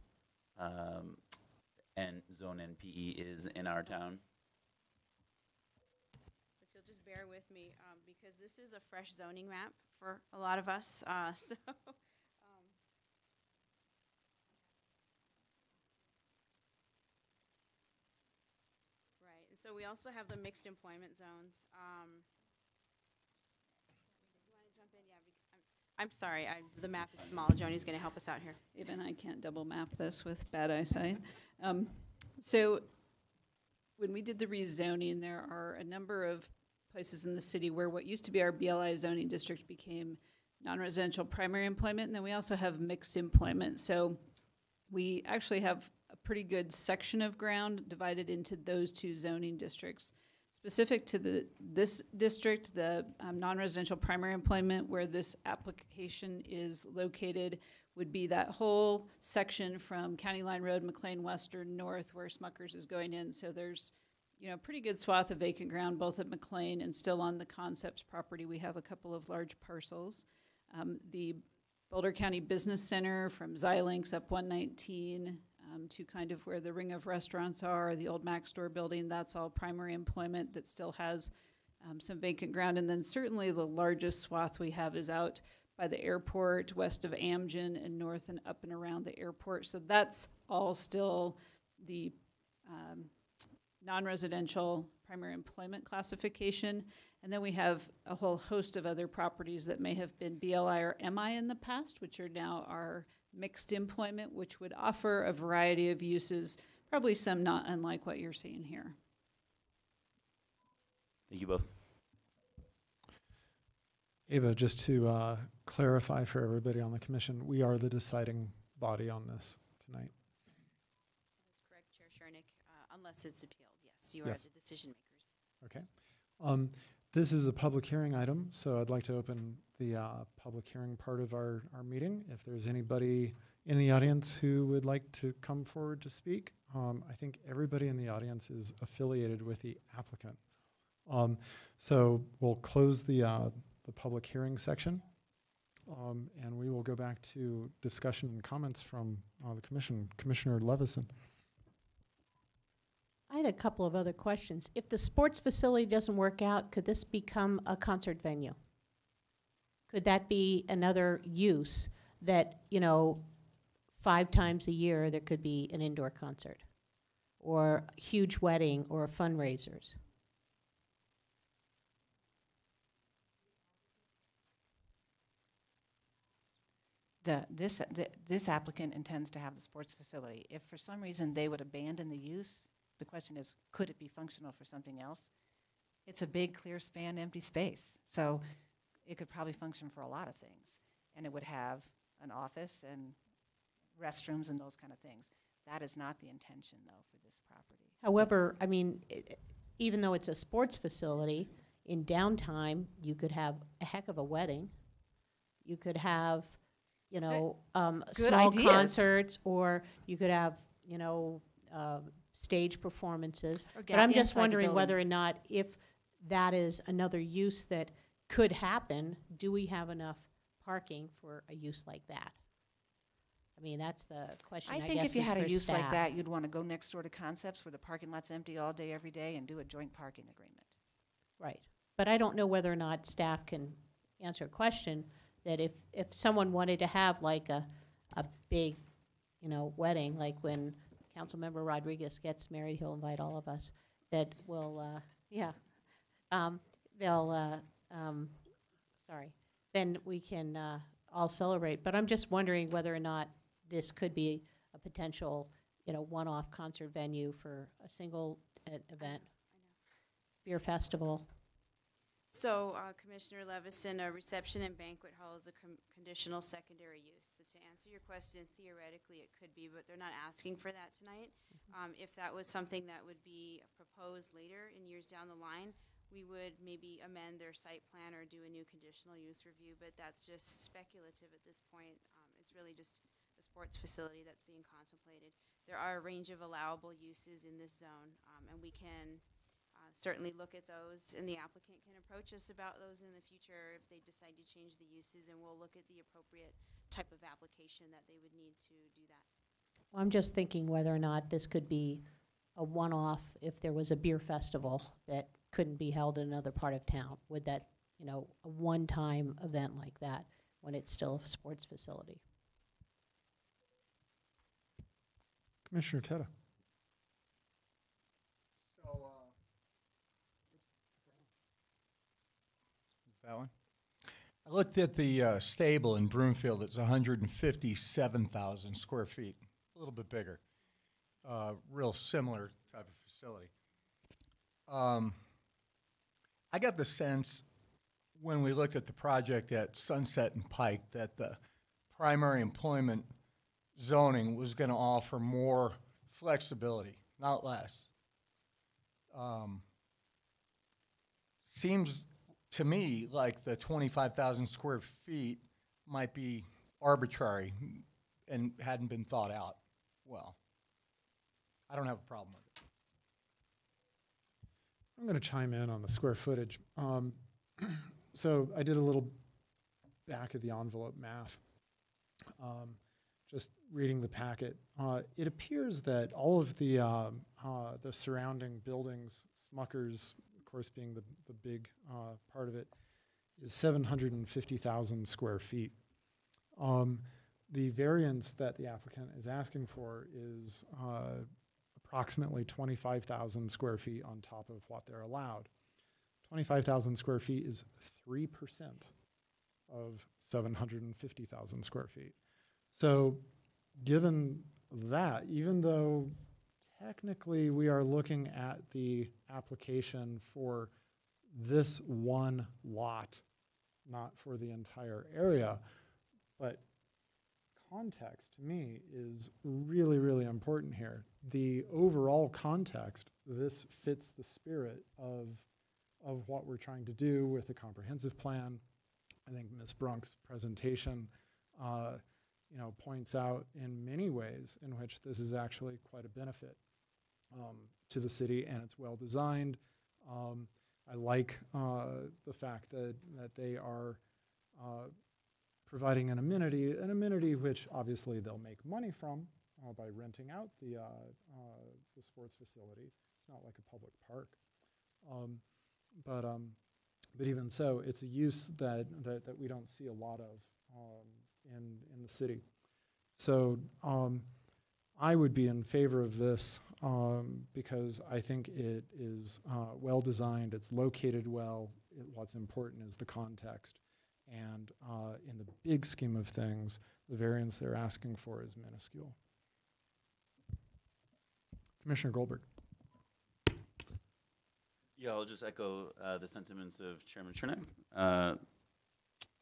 and zone NPE is in our town? If you'll just bear with me, because this is a fresh zoning map for a lot of us. Right, and so we also have the mixed employment zones. You want to jump in? Yeah, I'm sorry, the map is small. Joni's going to help us out here. Even I can't double map this with bad eyesight. So when we did the rezoning, there are a number of places in the city where what used to be our BLI zoning district became non-residential primary employment, and then we also have mixed employment. So we actually have a pretty good section of ground divided into those two zoning districts. Specific to this district, the non-residential primary employment where this application is located would be that whole section from County Line Road, McLean Western North, where Smuckers is going in. So there's, pretty good swath of vacant ground, both at McLean and still on the Concepts property. We have a couple of large parcels. The Boulder County Business Center from Xilinx up 119, to kind of where the ring of restaurants are, the old Mac store building, that's all primary employment that still has some vacant ground. And then certainly the largest swath we have is out by the airport, west of Amgen and north and up and around the airport. So that's all still the non-residential primary employment classification. And then we have a whole host of other properties that may have been BLI or MI in the past, which are now our mixed employment, which would offer a variety of uses, probably some not unlike what you're seeing here. Thank you both. Ava, just to clarify for everybody on the commission, we are the deciding body on this tonight. That's correct, Chair Shernick, unless it's appealed. Yes, you are Yes. the decision makers. Okay. This is a public hearing item, so I'd like to open the public hearing part of our meeting. If there's anybody in the audience who would like to come forward to speak, I think everybody in the audience is affiliated with the applicant. So we'll close the public hearing section, and we will go back to discussion and comments from the commission. Commissioner Levison. I had a couple of other questions. If the sports facility doesn't work out, could this become a concert venue? Could that be another use that, 5 times a year there could be an indoor concert or a huge wedding or fundraisers? This applicant intends to have the sports facility. If for some reason they would abandon the use, the question is, could it be functional for something else? It's a big, clear span, empty space. So it could probably function for a lot of things. And it would have an office and restrooms and those kind of things. That is not the intention, though, for this property. However, even though it's a sports facility, in downtime, you could have a heck of a wedding. You could have, small ideas. concerts, or you could have, stage performances. But I'm just wondering whether or not, if that is another use that could happen, do we have enough parking for a use like that? That's the question, I think if you had a use like that, you'd want to go next door to Concepts where the parking lot's empty all day, every day, and do a joint parking agreement. Right. But I don't know whether or not staff can answer a question that if someone wanted to have like a big, wedding, like when Councilmember Rodriguez gets married, he'll invite all of us, that will, then we can all celebrate. But I'm just wondering whether or not this could be a potential, one-off concert venue for a single event, beer festival. So, Commissioner Levison, a reception and banquet hall is a conditional secondary use. So to answer your question, theoretically it could be, but they're not asking for that tonight. If that was something that would be proposed later in years down the line, we would maybe amend their site plan or do a new conditional use review, but that's just speculative at this point. It's really just a sports facility that's being contemplated. There are a range of allowable uses in this zone, and we can certainly look at those, and the applicant can approach us about those in the future if they decide to change the uses, and we'll look at the appropriate type of application that they would need to do that. Well, I'm just thinking whether or not this could be a one-off if there was a beer festival that couldn't be held in another part of town. Would that, a one-time event like that when it's still a sports facility? Commissioner Teta. That one? I looked at the stable in Broomfield. It's 157,000 square feet, a little bit bigger. Real similar type of facility. I got the sense when we looked at the project at Sunset and Pike that the primary employment zoning was going to offer more flexibility, not less. Seems to me like the 25,000 square feet might be arbitrary and hadn't been thought out well. I don't have a problem with it. I'm going to chime in on the square footage. So I did a little back of the envelope math. just reading the packet, it appears that all of the surrounding buildings, Smucker's, of course, being the big part of it, is 750,000 square feet. The variance that the applicant is asking for is approximately 25,000 square feet on top of what they're allowed. 25,000 square feet is 3% of 750,000 square feet. So given that, even though technically we are looking at the application for this one lot, not for the entire area, but context to me is really, really important here. The overall context, this fits the spirit of what we're trying to do with the comprehensive plan. I think Ms. Brunk's presentation points out in many ways in which this is actually quite a benefit to the city, and it's well designed. I like the fact that they are providing an amenity which obviously they'll make money from by renting out the sports facility. It's not like a public park, but even so, it's a use that we don't see a lot of in the city. So I would be in favor of this because I think it is well designed, it's located well, what's important is the context. And in the big scheme of things, the variance they're asking for is minuscule. Commissioner Goldberg. Yeah, I'll just echo the sentiments of Chairman Chernak.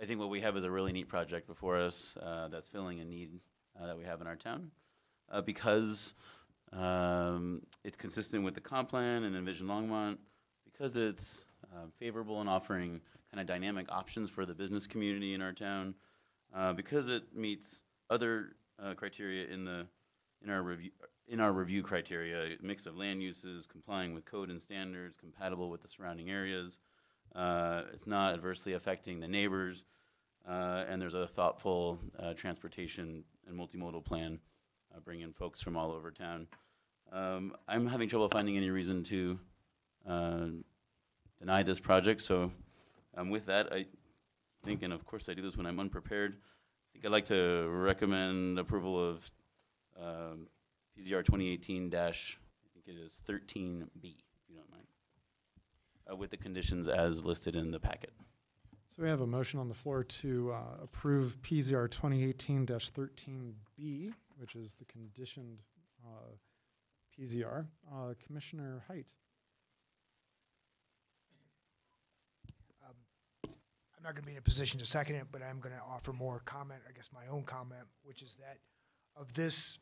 I think what we have is a really neat project before us that's filling a need that we have in our town. Because it's consistent with the comp plan and Envision Longmont, because it's favorable in offering kind of dynamic options for the business community in our town, because it meets other criteria in our review criteria, a mix of land uses, complying with code and standards, compatible with the surrounding areas. It's not adversely affecting the neighbors, and there's a thoughtful transportation and multimodal plan, bringing folks from all over town. I'm having trouble finding any reason to deny this project, so with that, I think, and of course I do this when I'm unprepared, I think I'd like to recommend approval of PZR 2018 I think it is 13B, if you don't mind, with the conditions as listed in the packet. So we have a motion on the floor to approve PZR 2018-13B, which is the conditioned PZR. Commissioner Height. I'm not going to be in a position to second it, but I'm going to offer more comment, I guess my own comment, which is that of this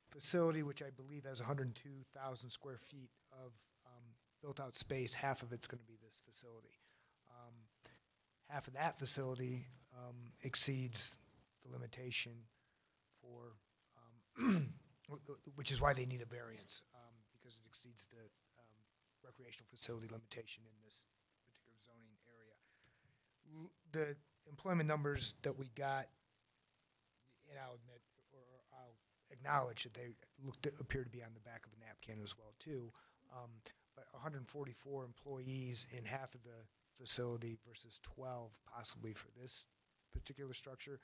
facility, which I believe has 102,000 square feet of built-out space, half of it's going to be this facility. Half of that facility exceeds the limitation for, which is why they need a variance, because it exceeds the recreational facility limitation in this particular zoning area. The employment numbers that we got, and I'll admit, or I'll acknowledge that they appear to be on the back of a napkin as well too, but 144 employees in half of the facility versus 12 possibly for this particular structure,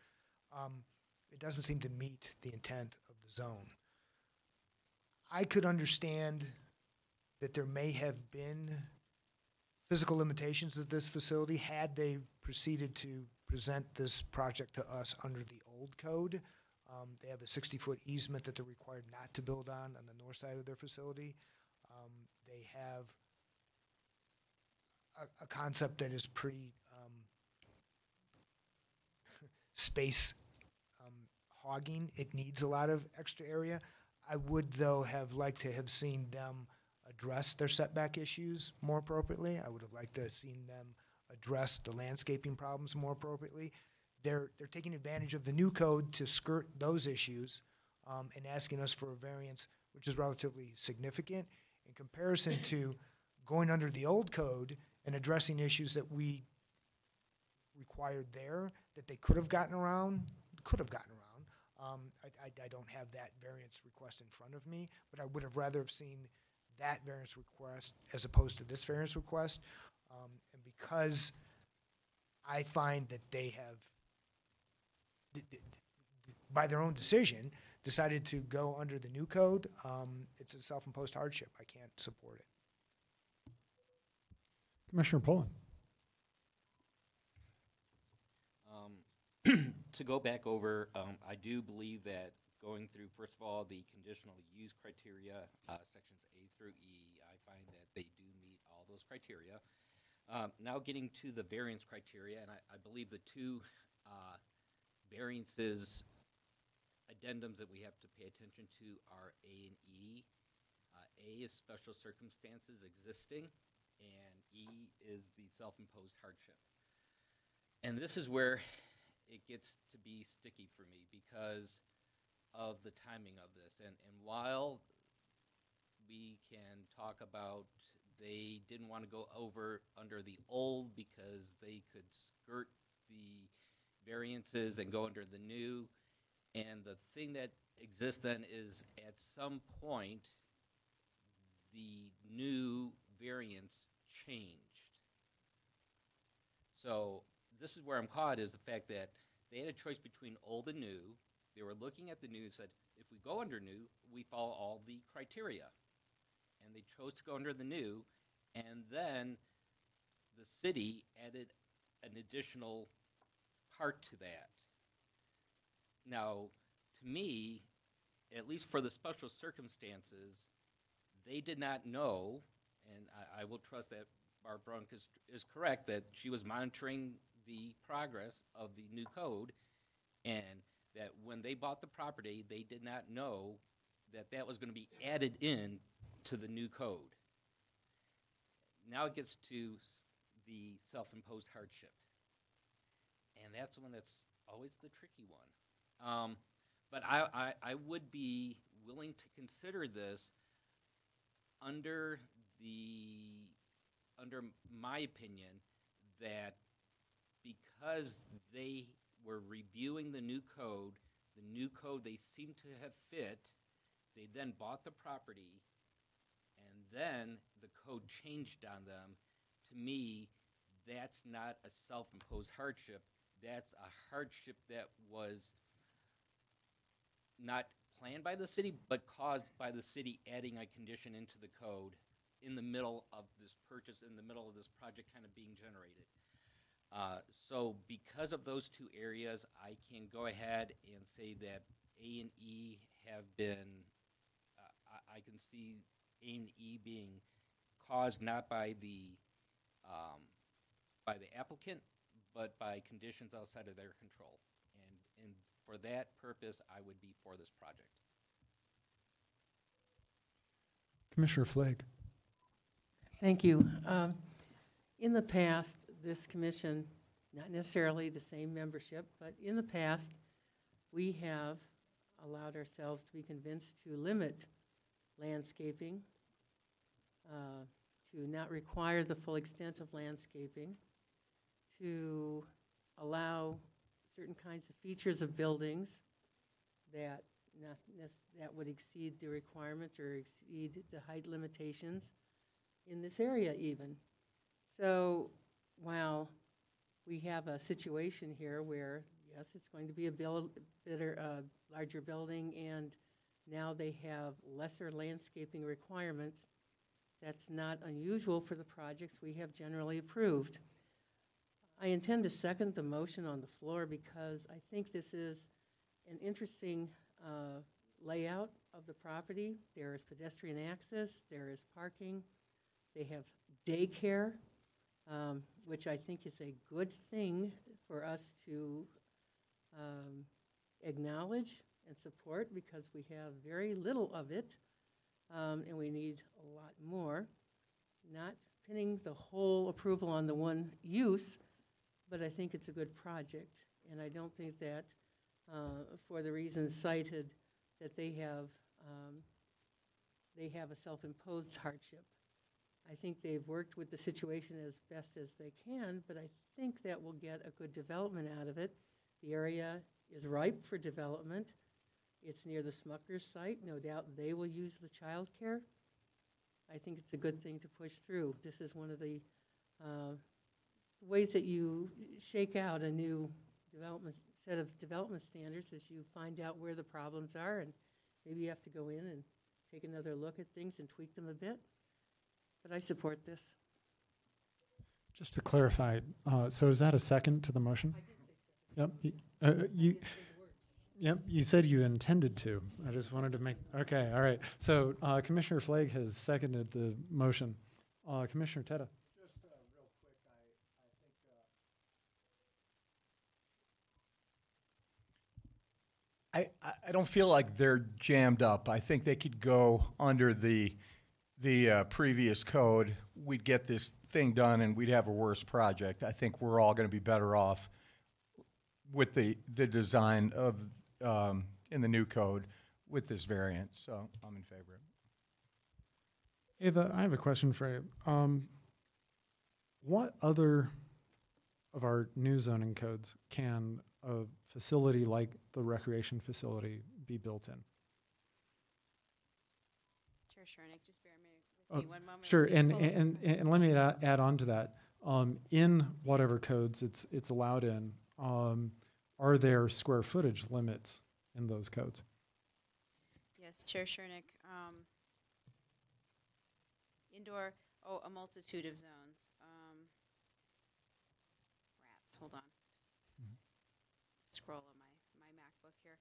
it doesn't seem to meet the intent of the zone. I could understand that there may have been physical limitations of this facility had they proceeded to present this project to us under the old code. They have a 60-foot easement that they're required not to build on the north side of their facility. They have a concept that is pretty space hogging. It needs a lot of extra area. I would, though, have liked to have seen them address their setback issues more appropriately. I would have liked to have seen them address the landscaping problems more appropriately. They're taking advantage of the new code to skirt those issues and asking us for a variance, which is relatively significant in comparison to going under the old code and addressing issues that we required there that they could have gotten around, I don't have that variance request in front of me, but I would have rather have seen that variance request as opposed to this variance request. And because I find that they have, by their own decision, decided to go under the new code, it's a self-imposed hardship. I can't support it. Commissioner Pullen. To go back over, I do believe that going through, first of all, the conditional use criteria, sections A through E, I find that they do meet all those criteria. Now getting to the variance criteria, and I believe the two variances addendums that we have to pay attention to are A and E. A is special circumstances existing, and E is the self-imposed hardship. And this is where it gets to be sticky for me because of the timing of this. And while we can talk about they didn't want to go over under the old because they could skirt the variances and go under the new, and the thing that exists then is at some point the new variance changed. So this is where I'm caught, is the fact that they had a choice between old and new. They were looking at the new and said, if we go under new, we follow all the criteria. And they chose to go under the new, and then the city added an additional part to that. Now, to me, at least for the special circumstances, they did not know, and I will trust that Barb Brunk is correct, that she was monitoring the progress of the new code, and that when they bought the property, they did not know that that was going to be added in to the new code. Now it gets to the self-imposed hardship, and that's the one that's always the tricky one. But I would be willing to consider this under my opinion, that because they were reviewing the new code they seemed to have fit, they then bought the property, and then the code changed on them. To me, that's not a self-imposed hardship. That's a hardship that was not planned by the city, but caused by the city adding a condition into the code in the middle of this purchase, in the middle of this project kind of being generated. So because of those two areas, I can go ahead and say that A and E have been, I can see A and E being caused not by the applicant, but by conditions outside of their control. And for that purpose, I would be for this project. Commissioner Flake. Thank you. In the past, this commission, not necessarily the same membership, but in the past, we have allowed ourselves to be convinced to limit landscaping, to not require the full extent of landscaping, to allow certain kinds of features of buildings that that would exceed the requirements or exceed the height limitations in this area even. So while we have a situation here where, yes, it's going to be a larger building, and now they have lesser landscaping requirements, that's not unusual for the projects we have generally approved. I intend to second the motion on the floor because I think this is an interesting layout of the property. There is pedestrian access, there is parking, they have daycare, which I think is a good thing for us to acknowledge and support because we have very little of it, and we need a lot more. Not pinning the whole approval on the one use, but I think it's a good project. And I don't think that, for the reasons cited, that they have a self-imposed hardship. I think they've worked with the situation as best as they can, but I think that we'll get a good development out of it. The area is ripe for development. It's near the Smucker's site. No doubt they will use the childcare. I think it's a good thing to push through. This is one of the ways that you shake out a new set of development standards as you find out where the problems are, and maybe you have to go in and take another look at things and tweak them a bit. But I support this. Just to clarify, so is that a second to the motion? I did say second. Yep. Yep, you said you intended to. I just wanted to make, okay, all right. So Commissioner Flagg has seconded the motion. Commissioner Teta. Just real quick, I think I don't feel like they're jammed up. I think they could go under the previous code. We'd get this thing done and we'd have a worse project. I think we're all going to be better off with the design of in the new code with this variant. So I'm in favor of it. Ava, I have a question for you. What other of our new zoning codes can a facility like the recreation facility be built in? Chair Shernick, just bear with me 1 moment. Sure, and let me add on to that. In whatever codes it's allowed in, are there square footage limits in those codes? Yes, Chair Shernick. Indoor, a multitude of zones. Rats, hold on. Scroll on my MacBook here.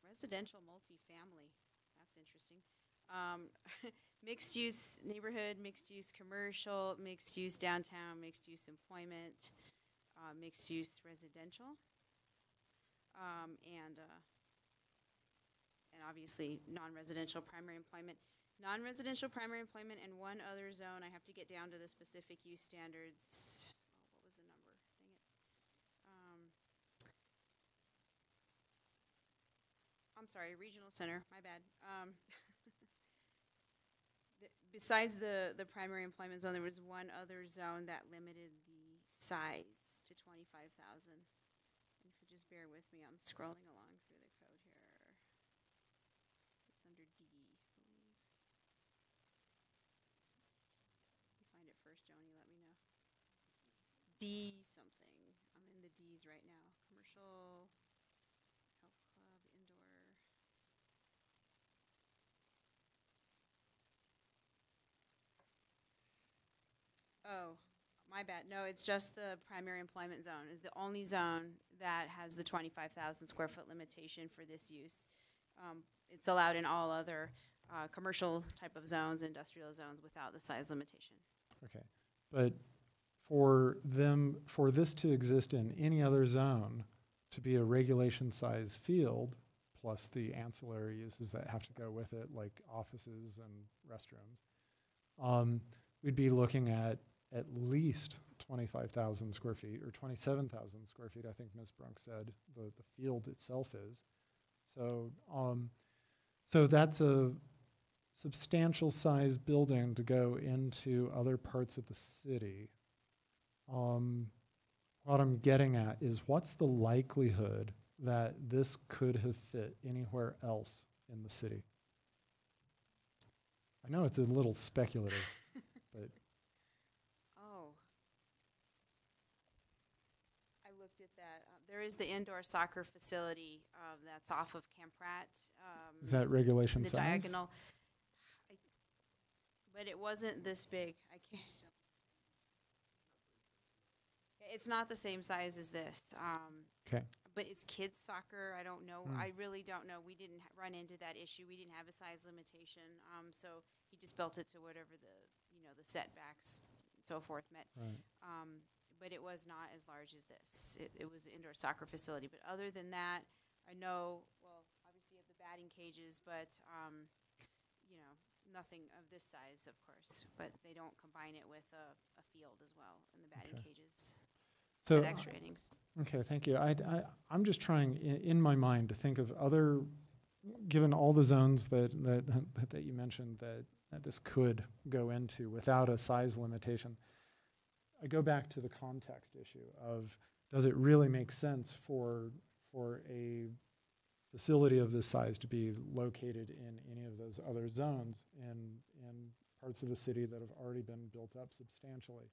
Residential multifamily, that's interesting. Mixed use neighborhood, mixed use commercial, mixed use downtown, mixed use employment, mixed use residential, and obviously non-residential primary employment. Non-residential primary employment and one other zone. I have to get down to the specific use standards. What was the number? Dang it. I'm sorry, regional center, my bad. Besides the primary employment zone, there was one other zone that limited the size to 25,000. And if you just bear with me, I'm scrolling along through the code here. It's under D, I believe. If you find it first, Joni, let me know. D something. I'm in the D's right now. Commercial, health club, indoor. Oh, my bad. No, it's just the primary employment zone is the only zone that has the 25,000 square foot limitation for this use. It's allowed in all other commercial type of zones, industrial zones without the size limitation. Okay, but for this to exist in any other zone, to be a regulation size field, plus the ancillary uses that have to go with it, like offices and restrooms, we'd be looking at least 25,000 square feet or 27,000 square feet, I think Ms. Brunk said the field itself is. So, so that's a substantial size building to go into other parts of the city. What I'm getting at is what's the likelihood that this could have fit anywhere else in the city? I know it's a little speculative, but. Oh. I looked at that. There is the indoor soccer facility that's off of Camp Pratt. Is that regulation the size? Diagonal. But it wasn't this big. I can't. It's not the same size as this. Okay. But it's kids soccer. I don't know. I really don't know. We didn't run into that issue. We didn't have a size limitation. So he just built it to whatever the setbacks and so forth met. Right. But it was not as large as this. It was an indoor soccer facility. But other than that, I know. Well, obviously you have the batting cages, but nothing of this size, of course. But they don't combine it with a field as well in the batting cages. So extra innings. Okay, thank you. I'm just trying in my mind to think of other, given all the zones that you mentioned that this could go into without a size limitation. I go back to the context issue of, does it really make sense for for a facility of this size to be located in any of those other zones in parts of the city that have already been built up substantially.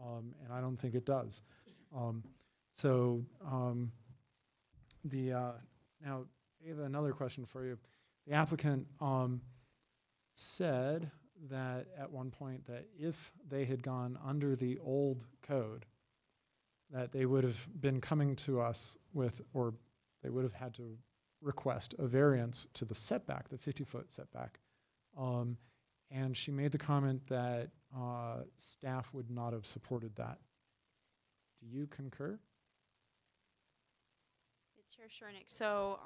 And I don't think it does. Now, I have another question for you. The applicant said that at one point that if they had gone under the old code, that they would have been coming to us with, or they would have had to request a variance to the setback, the 50-foot setback. And she made the comment that staff would not have supported that. Do you concur? Chair Shernick, so,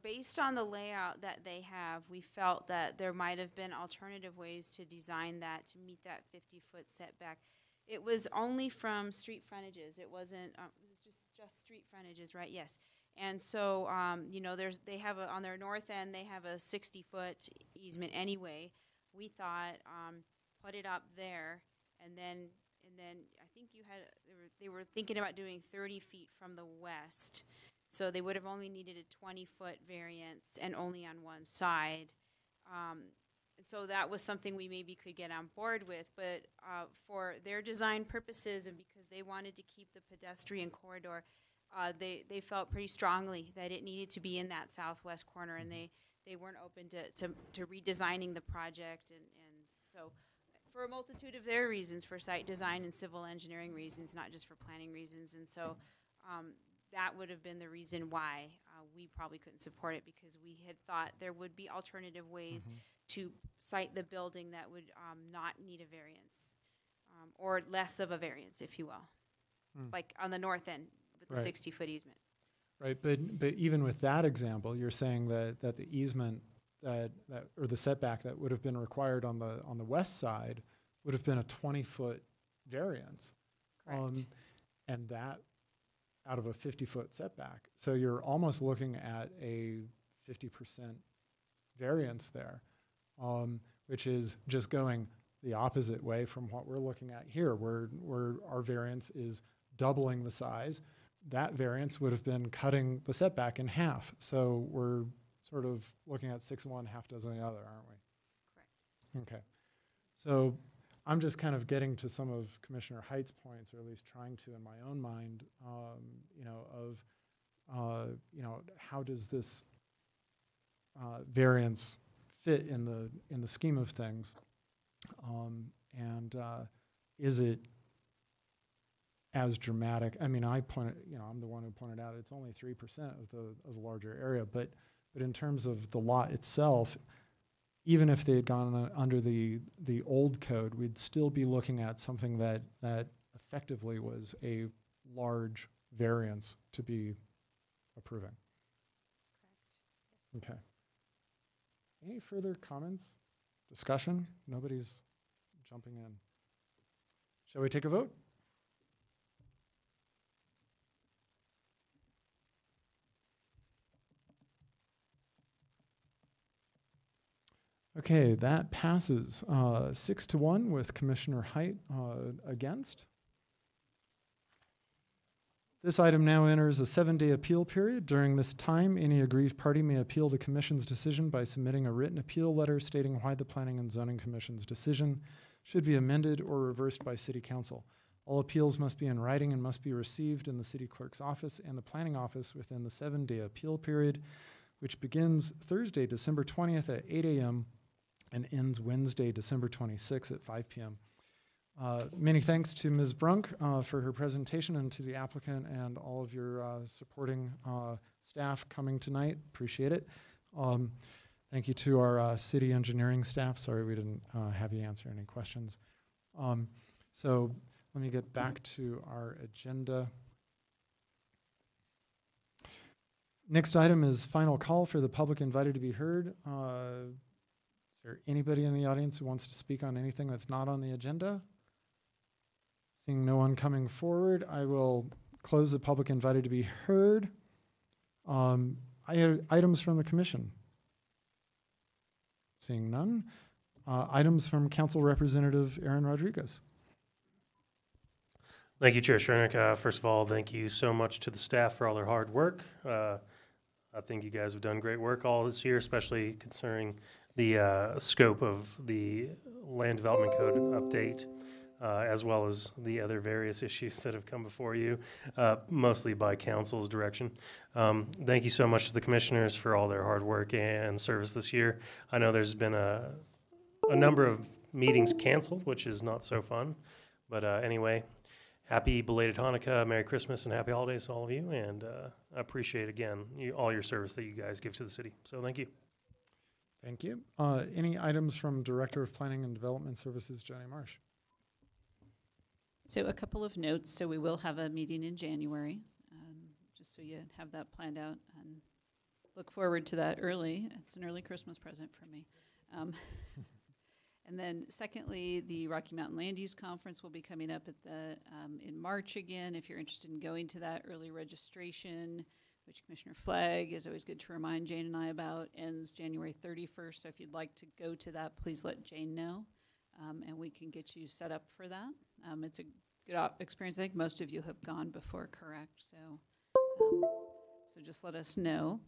based on the layout that they have, we felt that there might have been alternative ways to design that to meet that 50-foot setback. It was only from street frontages. It wasn't, it was just street frontages, right? Yes. And so, they have on their north end, they have a 60-foot easement anyway. We thought, put it up there, and then I think they were thinking about doing 30 feet from the west. So they would have only needed a 20-foot variance and only on one side. And so that was something we maybe could get on board with, but for their design purposes and because they wanted to keep the pedestrian corridor, they felt pretty strongly that it needed to be in that southwest corner, and they weren't open to redesigning the project. And so for a multitude of their reasons, for site design and civil engineering reasons, not just for planning reasons. And so that would have been the reason why we probably couldn't support it, because we had thought there would be alternative ways to site the building that would not need a variance, or less of a variance, if you will, like on the north end with the 60-foot easement. Right, but even with that example, you're saying that the easement that or the setback that would have been required on the west side would have been a 20-foot variance, and that out of a 50-foot setback. So you're almost looking at a 50% variance there, which is just going the opposite way from what we're looking at here, where our variance is doubling the size. That variance would have been cutting the setback in half. So we're sort of looking at 6 of one, half dozen of the other, aren't we? Correct. Okay. So I'm just kind of getting to some of Commissioner Height's points, or at least trying to in my own mind, how does this variance fit in the scheme of things, and is it as dramatic? I mean, I'm the one who pointed out it's only 3% of the larger area, but in terms of the lot itself, even if they had gone under the old code, we'd still be looking at something that effectively was a large variance to be approving. Correct. Yes. Okay. Any further comments? Discussion? Nobody's jumping in. Shall we take a vote? Okay, that passes 6-1 with Commissioner Height against. This item now enters a 7-day appeal period. During this time, any aggrieved party may appeal the Commission's decision by submitting a written appeal letter stating why the Planning and Zoning Commission's decision should be amended or reversed by City Council. All appeals must be in writing and must be received in the City Clerk's office and the Planning Office within the 7-day appeal period, which begins Thursday, December 20th at 8 a.m. and ends Wednesday, December 26th at 5 p.m. Many thanks to Ms. Brunk for her presentation, and to the applicant and all of your supporting staff coming tonight. Appreciate it. Thank you to our city engineering staff. Sorry we didn't have you answer any questions. So let me get back to our agenda. Next item is final call for the public invited to be heard. Is there anybody in the audience who wants to speak on anything that's not on the agenda? Seeing no one coming forward, I will close the public invited to be heard. Items from the commission. Seeing none. Items from Council Representative Aaron Rodriguez. Thank you, Chair Shernick. First of all, thank you so much to the staff for all their hard work. I think you guys have done great work all this year, especially considering the scope of the Land Development Code update, as well as the other various issues that have come before you, mostly by council's direction. Thank you so much to the commissioners for all their hard work and service this year. I know there's been a number of meetings canceled, which is not so fun. But anyway, happy belated Hanukkah, Merry Christmas, and Happy Holidays to all of you. And I appreciate, again, all your service that you guys give to the city. So thank you. Thank you. Any items from Director of Planning and Development Services, Johnny Marsh? So a couple of notes. So we will have a meeting in January, just so you have that planned out, and look forward to that early. It's an early Christmas present for me. And then secondly, the Rocky Mountain Land Use Conference will be coming up at the in March again. If you're interested in going to that, early registration, which Commissioner Flagg is always good to remind Jane and I about, ends January 31st. So if you'd like to go to that, please let Jane know, and we can get you set up for that. It's a good experience. I think most of you have gone before, correct? So, so just let us know.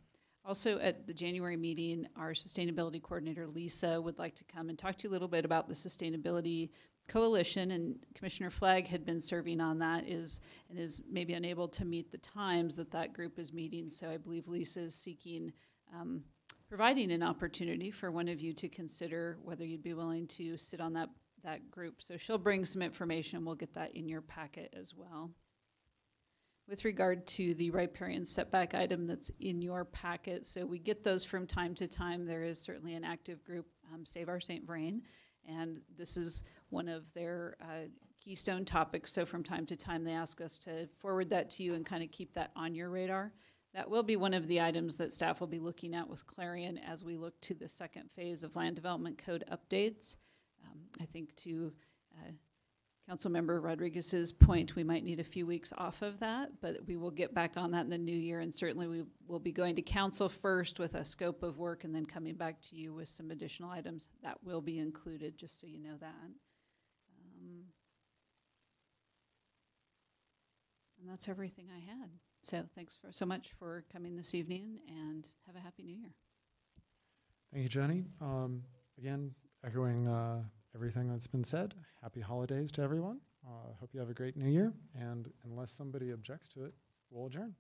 Also, at the January meeting, our sustainability coordinator, Lisa, would like to come and talk to you a little bit about the Sustainability Coalition, and Commissioner Flagg had been serving on that and is maybe unable to meet the times that group is meeting, so I believe Lisa is seeking, providing an opportunity for one of you to consider whether you'd be willing to sit on that group. So she'll bring some information. We'll get that in your packet as well. With regard to the riparian setback item that's in your packet, so we get those from time to time. There is certainly an active group, Save Our St. Vrain, and this is one of their keystone topics. So from time to time, they ask us to forward that to you and kind of keep that on your radar. That will be one of the items that staff will be looking at with Clarion as we look to the second phase of Land Development Code updates. I think to Councilmember Rodriguez's point, we might need a few weeks off of that, but we will get back on that in the new year, and certainly we will be going to council first with a scope of work and then coming back to you with some additional items. That will be included, just so you know that. And that's everything I had. So thanks so much for coming this evening, and have a happy new year. Thank you, Jenny. Again, echoing everything that's been said, happy holidays to everyone. Hope you have a great new year, and unless somebody objects to it, we'll adjourn.